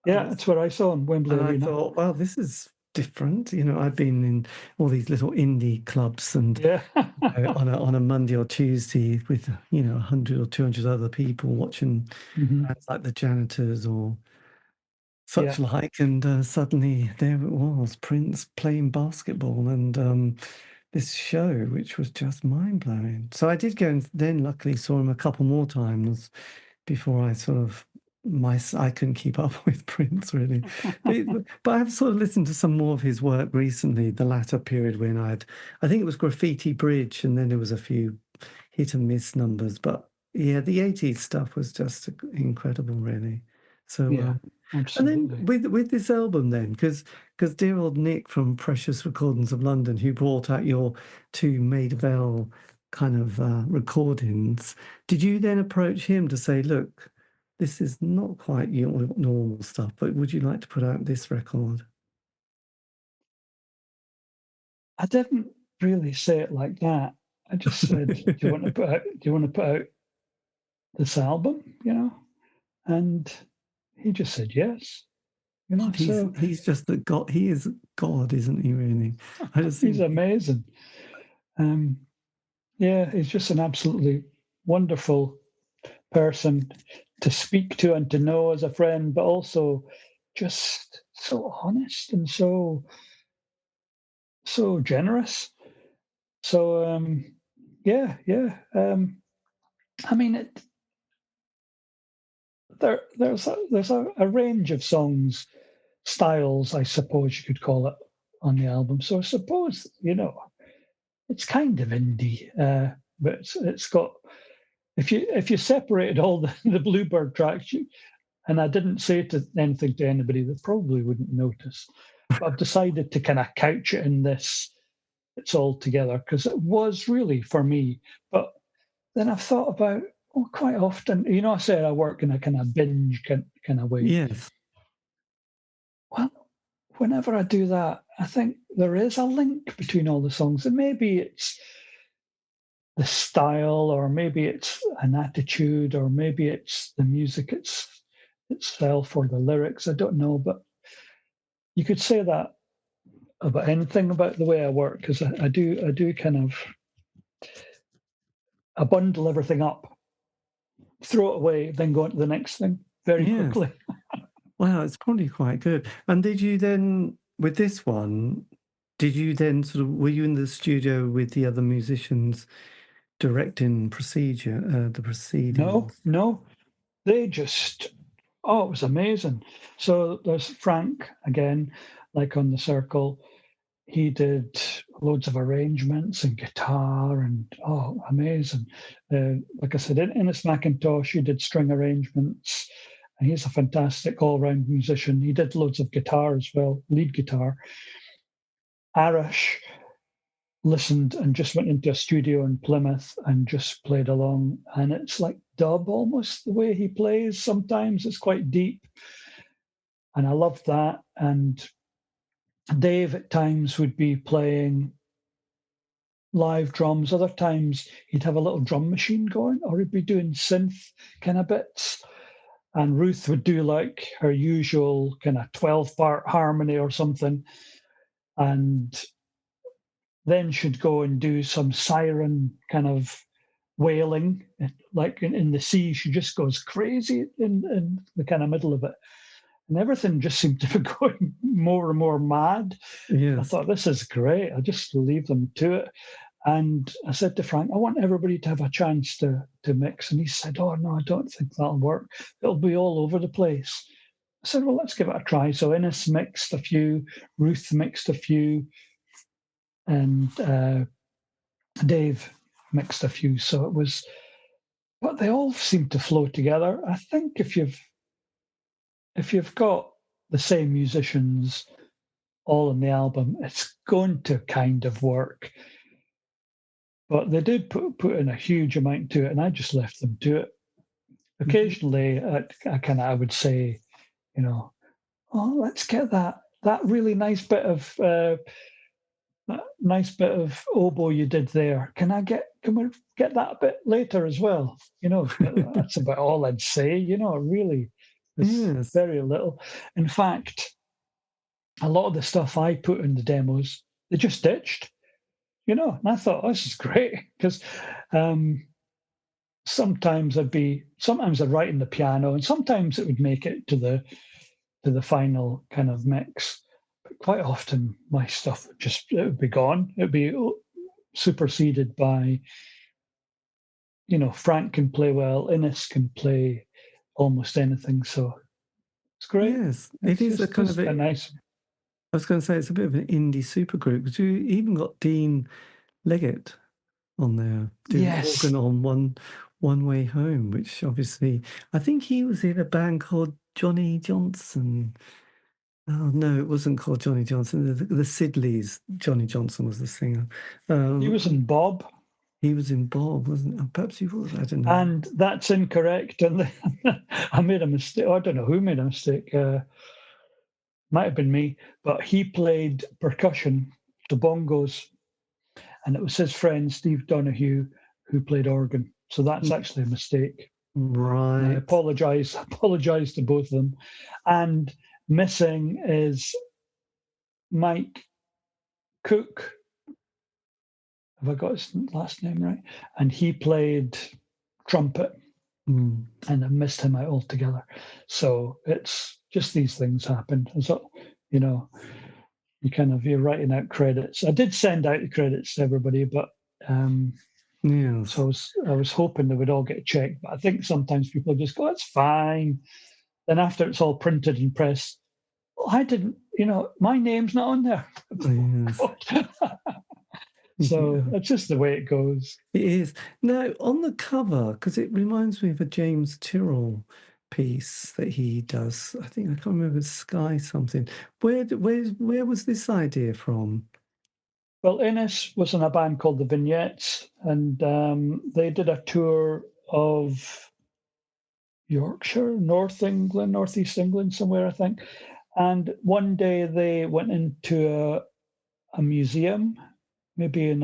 [SPEAKER 2] I
[SPEAKER 3] yeah,
[SPEAKER 2] was,
[SPEAKER 3] that's where I saw him, Wembley
[SPEAKER 2] and I
[SPEAKER 3] Arena.
[SPEAKER 2] thought, well, this is different. I've been in all these little indie clubs and
[SPEAKER 3] Yeah.
[SPEAKER 2] on a Monday or Tuesday with 100 or 200 other people watching
[SPEAKER 3] hmm
[SPEAKER 2] bands like the Janitors or such
[SPEAKER 3] Yeah.
[SPEAKER 2] like, and suddenly there it was, Prince playing basketball, and this show, which was just mind blowing. So I did go and then luckily saw him a couple more times before I sort of I couldn't keep up with Prince really, but I've sort of listened to some more of his work recently. The latter period when I think it was Graffiti Bridge, and then there was a few hit and miss numbers. But yeah, the '80s stuff was just incredible, really. So
[SPEAKER 3] Yeah,
[SPEAKER 2] and then
[SPEAKER 3] absolutely.
[SPEAKER 2] with this album, then because dear old Nick from Precious Recordings of London, who brought out your two Maid of El kind of recordings, did you then approach him to say, look, this is not quite your normal stuff, but would you like to put out this record?
[SPEAKER 3] I didn't really say it like that. I just said, "Do you want to put out this album?" And he just said yes.
[SPEAKER 2] God,
[SPEAKER 3] So
[SPEAKER 2] he's just the God. He is God, isn't he? Really, I just
[SPEAKER 3] he's
[SPEAKER 2] think.
[SPEAKER 3] amazing. Um, yeah, he's just an absolutely wonderful person to speak to and to know as a friend, but also just so honest and so generous. So yeah, yeah. I mean, there's a range of songs, styles, I suppose you could call it, on the album. So I suppose it's kind of indie, but it's got, if you separated all the Bluebird tracks, and I didn't say anything to anybody, that probably wouldn't notice. But I've decided to kind of couch it in this. It's all together because it was really for me. But then I've thought about, quite often, I said I work in a kind of binge kind of way.
[SPEAKER 2] Yes,
[SPEAKER 3] Well, whenever I do that, I think there is a link between all the songs, and maybe it's the style, or maybe it's an attitude, or maybe it's the music itself, or the lyrics. I don't know, but you could say that about anything about the way I work, because I do kind of, I bundle everything up, throw it away, then go on to the next thing very
[SPEAKER 2] yes.
[SPEAKER 3] quickly.
[SPEAKER 2] Wow, it's probably quite good. And did you then, with this one, did you then sort of, were you in the studio with the other musicians directing the
[SPEAKER 3] No,
[SPEAKER 2] proceedings?
[SPEAKER 3] no, they just, it was amazing. So there's Frank again, like on the Circle. He did loads of arrangements and guitar, and amazing. Like I said, Innes Mackintosh, he did string arrangements. And he's a fantastic all-round musician. He did loads of guitar as well, lead guitar. Arash listened and just went into a studio in Plymouth and just played along. And it's like dub almost, the way he plays. Sometimes it's quite deep. And I loved that. And Dave at times would be playing live drums. Other times he'd have a little drum machine going, or he'd be doing synth kind of bits. And Ruth would do like her usual kind of 12-part harmony or something. And then she'd go and do some siren kind of wailing, like in the sea. She just goes crazy in the kind of middle of it. And everything just seemed to be going more and more mad. I
[SPEAKER 2] Yes.
[SPEAKER 3] thought, this is great. I'll just leave them to it. And I said to Frank, I want everybody to have a chance to mix. And he said, oh, no, I don't think that'll work. It'll be all over the place. I said, well, let's give it a try. So Innes mixed a few, Ruth mixed a few, and Dave mixed a few. So it was, but they all seem to flow together. I think if you've got the same musicians all in the album, it's going to kind of work. But they did put in a huge amount to it, and I just left them to it. Occasionally, I would say, oh, let's get that really nice bit of oboe you did there. Can we get that a bit later as well? That's about all I'd say. Really, there's very little. In fact, a lot of the stuff I put in the demos, they just ditched. And I thought, this is great, because sometimes I'd write in the piano, and sometimes it would make it to the final kind of mix. But quite often my stuff would be gone. It would be superseded by, Frank can play well, Innes can play almost anything, so it's great.
[SPEAKER 2] Yes, it is a kind of
[SPEAKER 3] a nice.
[SPEAKER 2] I was going to say it's a bit of an indie supergroup, because you even got Dean Leggett on there doing organ on One Way Home, which obviously I think he was in a band called Johnny Johnson. Oh no, it wasn't called Johnny Johnson. The Sidleys. Johnny Johnson was the singer.
[SPEAKER 3] He was in Bob.
[SPEAKER 2] He was in Bob, wasn't he? Perhaps he was. I don't know.
[SPEAKER 3] And that's incorrect. And I made a mistake. I don't know who made a mistake. Might have been me, but he played percussion, the bongos, and it was his friend Steve Donahue who played organ. So that's actually a mistake.
[SPEAKER 2] Right.
[SPEAKER 3] And I apologize to both of them. And missing is Mike Cook. Have I got his last name right? And he played trumpet. And I missed him out altogether. So it's just these things happen. So, you're writing out credits. I did send out the credits to everybody, but so I was hoping they would all get checked. But I think sometimes people just go, "It's fine." Then after it's all printed and pressed, well, I didn't, my name's not on there.
[SPEAKER 2] Yes.
[SPEAKER 3] So it's just the way it goes.
[SPEAKER 2] It is. Now, on the cover, because it reminds me of a James Tyrrell piece that he does. I think, I can't remember, Sky something. Where was this idea from?
[SPEAKER 3] Well, Innes was in a band called the Vignettes, and they did a tour of Yorkshire, North England, Northeast England, somewhere, I think. And one day they went into a museum, might be in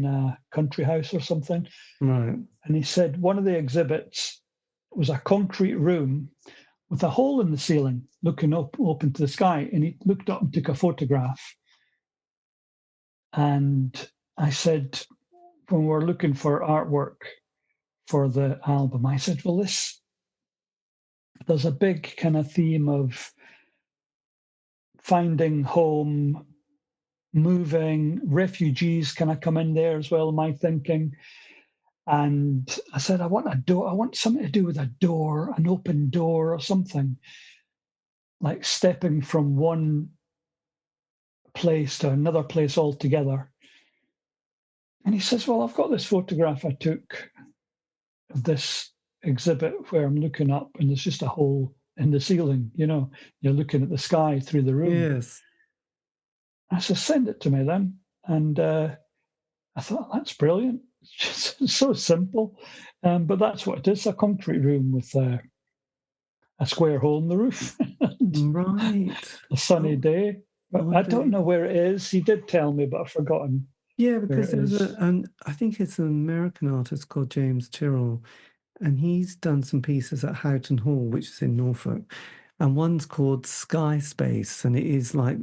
[SPEAKER 3] a country house or something.
[SPEAKER 2] Right.
[SPEAKER 3] And he said one of the exhibits was a concrete room with a hole in the ceiling looking open to the sky. And he looked up and took a photograph. And I said, when we were looking for artwork for the album, I said, well, there's a big kind of theme of finding home, moving, refugees kind of come in there as well, my thinking. And I said, I want a door. I want something to do with a door, an open door or something, like stepping from one place to another place altogether. And he says, well, I've got this photograph I took of this exhibit where I'm looking up and there's just a hole in the ceiling, you're looking at the sky through the room.
[SPEAKER 2] Yes.
[SPEAKER 3] I said, send it to me then. And I thought, that's brilliant. It's just so simple. But that's what it is, a concrete room with a square hole in the roof.
[SPEAKER 2] Right.
[SPEAKER 3] A sunny day. But I don't know where it is. He did tell me, but I've forgotten.
[SPEAKER 2] Yeah, because there's I think it's an American artist called James Tyrrell, and he's done some pieces at Houghton Hall, which is in Norfolk, and one's called Sky Space, and it is like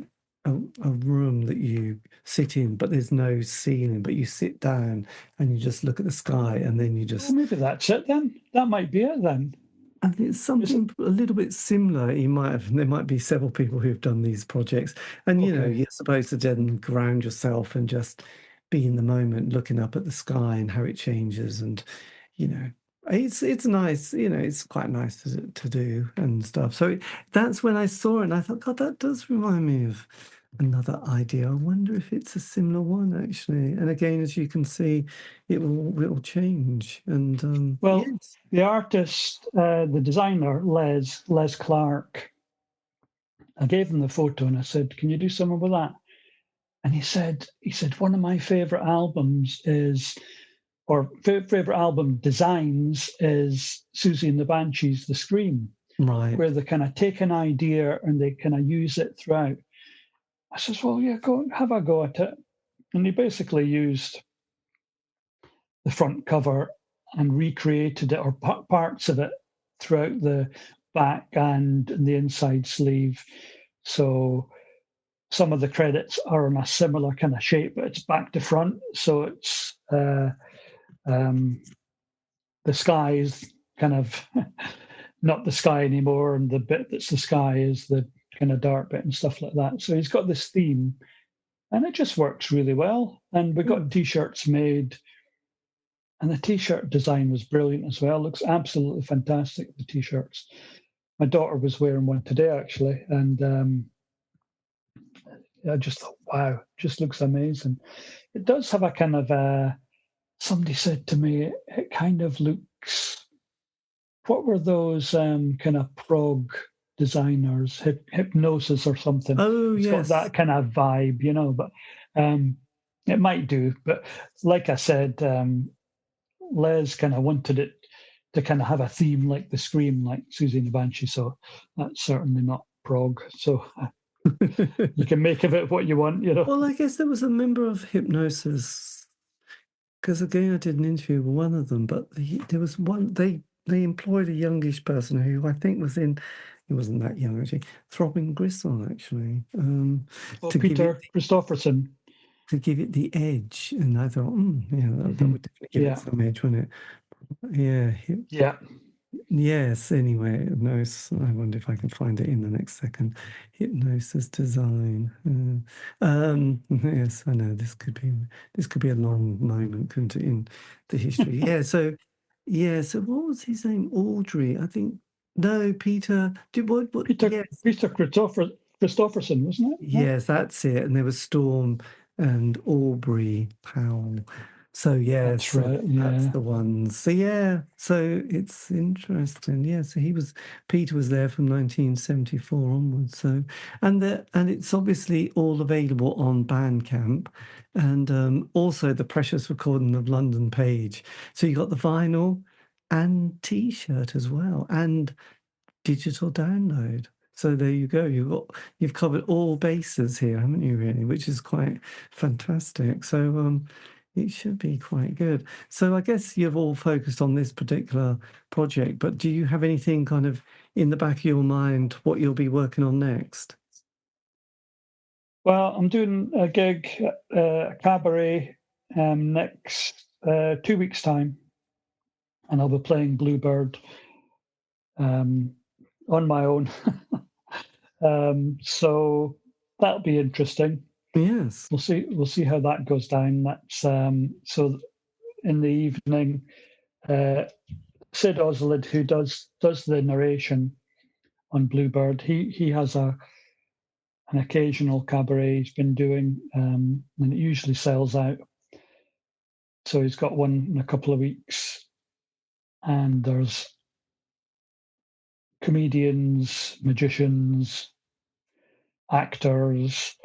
[SPEAKER 2] a room that you sit in, but there's no ceiling, but you sit down and you just look at the sky, and then you just...
[SPEAKER 3] Well, maybe that's it then. That might be it then.
[SPEAKER 2] And it's something a little bit similar. There might be several people who've done these projects, and you're supposed to then ground yourself and just be in the moment, looking up at the sky and how it changes, and it's nice. It's quite nice to do and stuff. So that's when I saw it, and I thought, God, that does remind me of another idea. I wonder if it's a similar one, actually. And again, as you can see, it will change. And
[SPEAKER 3] the artist, the designer, Les Clark, I gave him the photo and I said, "Can you do something with that?" And he said, "One of my favorite albums is, or favorite album designs is Susie and the Banshees, The Scream,
[SPEAKER 2] Right.
[SPEAKER 3] where they kind of take an idea and they kind of use it throughout." I says, "Well, yeah, go have a go at it." And he basically used the front cover and recreated it, or parts of it, throughout the back and the inside sleeve. So some of the credits are in a similar kind of shape, but it's back to front. So it's the sky is kind of not the sky anymore, and the bit that's the sky is the kind of dark bit and stuff like that. So he's got this theme, and it just works really well. And we got T-shirts made, and the T-shirt design was brilliant as well. Looks absolutely fantastic, the T-shirts. My daughter was wearing one today, actually, and I just thought, wow, just looks amazing. It does have a kind of somebody said to me, it kind of looks, what were those kind of prog designers, Hypnosis or something?
[SPEAKER 2] Oh,
[SPEAKER 3] It's
[SPEAKER 2] yes.
[SPEAKER 3] got that kind of vibe, but it might do. But like I said, Les kind of wanted it to kind of have a theme like the Scream, like Susie and the Banshee. So that's certainly not prog. So you can make of it what you want,
[SPEAKER 2] Well, I guess there was a member of Hypnosis, because again, I did an interview with one of them, but there was one, they employed a youngish person who I think was in, he wasn't that young actually, Throbbing Gristle actually.
[SPEAKER 3] Peter Christopherson.
[SPEAKER 2] To give it the edge. And I thought, that would definitely give it some edge, wouldn't it? Yeah.
[SPEAKER 3] Yeah.
[SPEAKER 2] Yes, anyway, Hypnosis. I wonder if I can find it in the next second. Hypnosis design. Yes, I know this could be a long moment, couldn't it, in the history? So what was his name? Audrey, I think. No, Peter.
[SPEAKER 3] Peter Christopherson, wasn't it?
[SPEAKER 2] Yes, that's it. And there was Storm and Aubrey Powell. So
[SPEAKER 3] That's right. Yeah,
[SPEAKER 2] that's the ones. So it's interesting. Yeah, so Peter was there from 1974 onwards. So and it's obviously all available on Bandcamp, and also the Precious Recording of London page. So you got the vinyl and T-shirt as well, and digital download. So there you go. You've covered all bases here, haven't you? Really, which is quite fantastic. So it should be quite good. So I guess you've all focused on this particular project, but do you have anything kind of in the back of your mind what you'll be working on next?
[SPEAKER 3] Well, I'm doing a gig at a cabaret next 2 weeks' time, and I'll be playing Bluebird on my own. So that'll be interesting.
[SPEAKER 2] Yes,
[SPEAKER 3] we'll see how that goes down. That's so in the evening, Sid Oslid, who does the narration on Bluebird, he has an occasional cabaret he's been doing, and it usually sells out. So he's got one in a couple of weeks, and there's comedians, magicians, actors,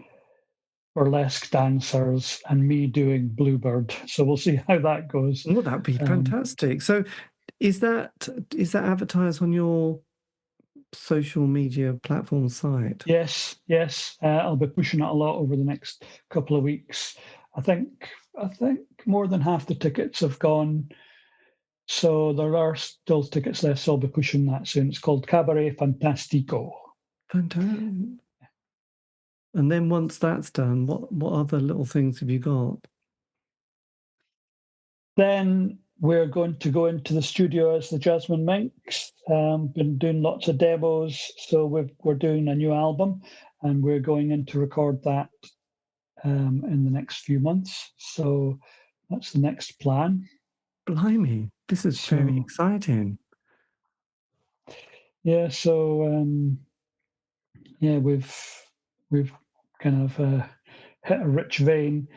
[SPEAKER 3] burlesque dancers, and me doing Bluebird. So we'll see how that goes.
[SPEAKER 2] well, that'd be fantastic. So is that advertised on your social media platform site?
[SPEAKER 3] Yes. I'll be pushing it a lot over the next couple of weeks. I think more than half the tickets have gone, so there are still tickets left. So I'll be pushing that soon. It's called Cabaret Fantastico.
[SPEAKER 2] Fantastic. And then once that's done, what other little things have you got?
[SPEAKER 3] Then we're going to go into the studio as the Jasmine Minks. Been doing lots of demos, so we're doing a new album, and we're going in to record that in the next few months. So that's the next plan.
[SPEAKER 2] Blimey, this is very exciting.
[SPEAKER 3] Yeah, so we've kind of hit a rich vein.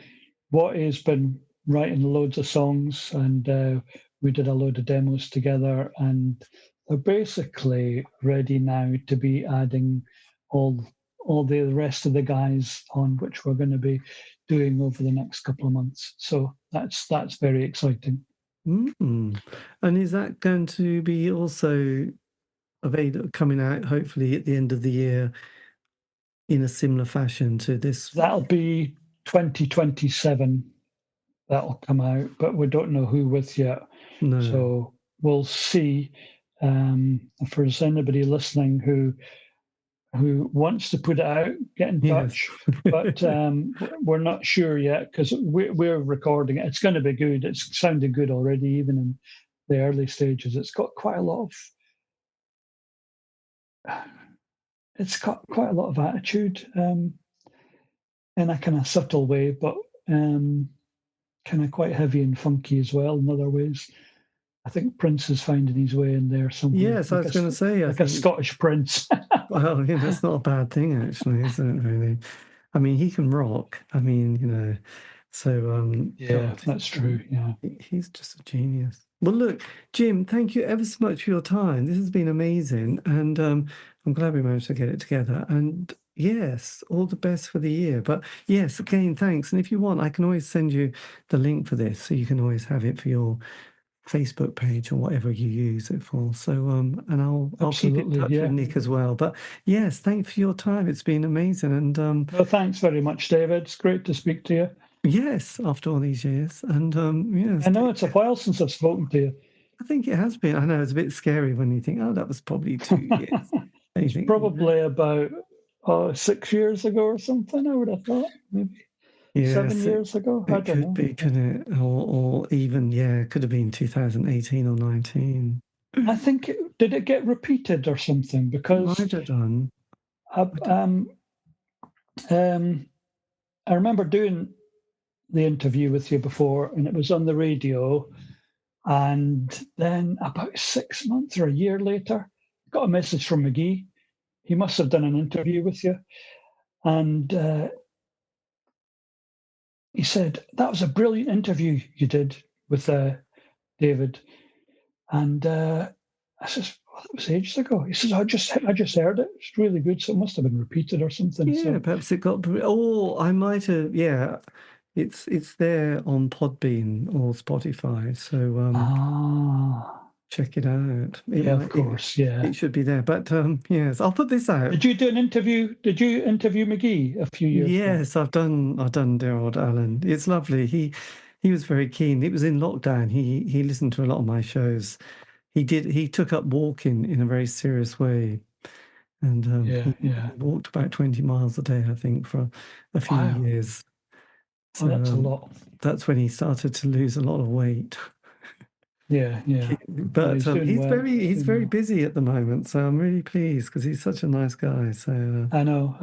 [SPEAKER 3] Watty's been writing loads of songs, and we did a load of demos together, and they're basically ready now to be adding all all the rest of the guys on, which we're going to be doing over the next couple of months. So that's very exciting.
[SPEAKER 2] And is that going to be also coming out hopefully at the end of the year in a similar fashion to this?
[SPEAKER 3] That'll be 2027. That'll come out, but we don't know who with yet.
[SPEAKER 2] No.
[SPEAKER 3] So we'll see. If there's anybody listening who wants to put it out, get in touch. But we're not sure yet because we're recording it. It's going to be good. It's sounded good already, even in the early stages. It's got quite a lot of attitude in a kind of subtle way, but kind of quite heavy and funky as well in other ways. I think Prince is finding his way in there somewhere.
[SPEAKER 2] Yes, I was going to say.
[SPEAKER 3] Like a Scottish Prince.
[SPEAKER 2] Well, that's not a bad thing, actually, is it, really? I mean, he can rock. I mean, so...
[SPEAKER 3] yeah, that's true, yeah.
[SPEAKER 2] He's just a genius. Well, look, Jim, thank you ever so much for your time. This has been amazing, and I'm glad we managed to get it together. And yes, all the best for the year. But yes, again, thanks. And if you want, I can always send you the link for this, so you can always have it for your Facebook page or whatever you use it for. So and I'll keep in touch with Nick as well. But yes, thanks for your time. It's been amazing. And
[SPEAKER 3] well, thanks very much, David. It's great to speak to you.
[SPEAKER 2] Yes, after all these years. And yes,
[SPEAKER 3] I know it's a while since I've spoken to you.
[SPEAKER 2] I think it has been. I know it's a bit scary when you think, oh, that was probably 2 years.
[SPEAKER 3] It's probably about 6 years ago or something, I would have thought, maybe.
[SPEAKER 2] Yeah,
[SPEAKER 3] 7 years ago? I don't know.
[SPEAKER 2] Could be, couldn't it? Or even, it could have been 2018 or 19.
[SPEAKER 3] I think, did it get repeated or something? Because
[SPEAKER 2] might have done.
[SPEAKER 3] I remember doing the interview with you before, and it was on the radio. And then about 6 months or a year later, got a message from McGee. He must have done an interview with you. And he said, that was a brilliant interview you did with David. And I says, well, that was ages ago. He says, I just heard it. It's really good. So it must have been repeated or something.
[SPEAKER 2] Yeah, so perhaps it got... Oh, I might have... Yeah, it's there on Podbean or Spotify. So check it out.
[SPEAKER 3] Of course,
[SPEAKER 2] It should be there. But yes, I'll put this out.
[SPEAKER 3] Did you do an interview? Did you interview McGee a few years ago?
[SPEAKER 2] Yes, I've done dear old Alan. It's lovely. He was very keen. It was in lockdown. He listened to a lot of my shows. He took up walking in a very serious way. And he walked about 20 miles a day, I think, for a few years. So
[SPEAKER 3] that's a lot.
[SPEAKER 2] That's when he started to lose a lot of weight.
[SPEAKER 3] Yeah.
[SPEAKER 2] But he's very busy at the moment, so I'm really pleased because he's such a nice guy. So
[SPEAKER 3] I know.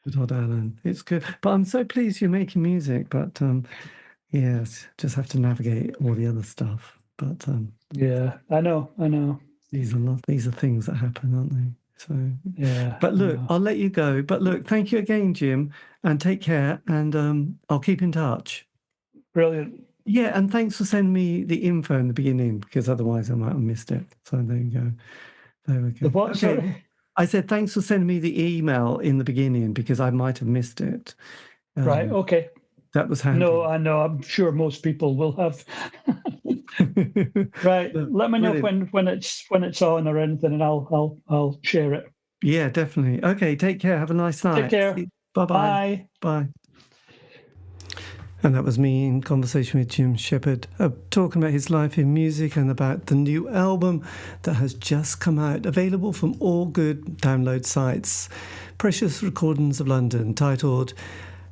[SPEAKER 2] Good old Alan. It's good. But I'm so pleased you're making music. But yes, just have to navigate all the other stuff. But
[SPEAKER 3] yeah, I know.
[SPEAKER 2] These are things that happen, aren't they? So
[SPEAKER 3] yeah.
[SPEAKER 2] But look, I'll let you go. But look, thank you again, Jim, and take care. And I'll keep in touch.
[SPEAKER 3] Brilliant.
[SPEAKER 2] Yeah, and thanks for sending me the info in the beginning because otherwise I might have missed it. So there you go. There we go.
[SPEAKER 3] The what? Sorry?
[SPEAKER 2] I said thanks for sending me the email in the beginning because I might have missed it.
[SPEAKER 3] Right. Okay.
[SPEAKER 2] That was handy.
[SPEAKER 3] No, I know. I'm sure most people will have. Right. Let me know when it's on or anything, and I'll share it.
[SPEAKER 2] Yeah, definitely. Okay. Take care. Have a nice night.
[SPEAKER 3] Take care.
[SPEAKER 2] Bye-bye. Bye. And that was me in conversation with Jim Shepherd, talking about his life in music and about the new album that has just come out, available from all good download sites. Precious Recordings of London, titled,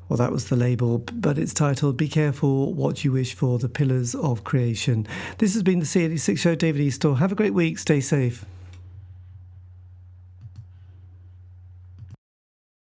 [SPEAKER 2] well, that was the label, but it's titled Be Careful What You Wish For, The Pillars of Creation. This has been the C86 Show, David Eastaugh. Have a great week. Stay safe.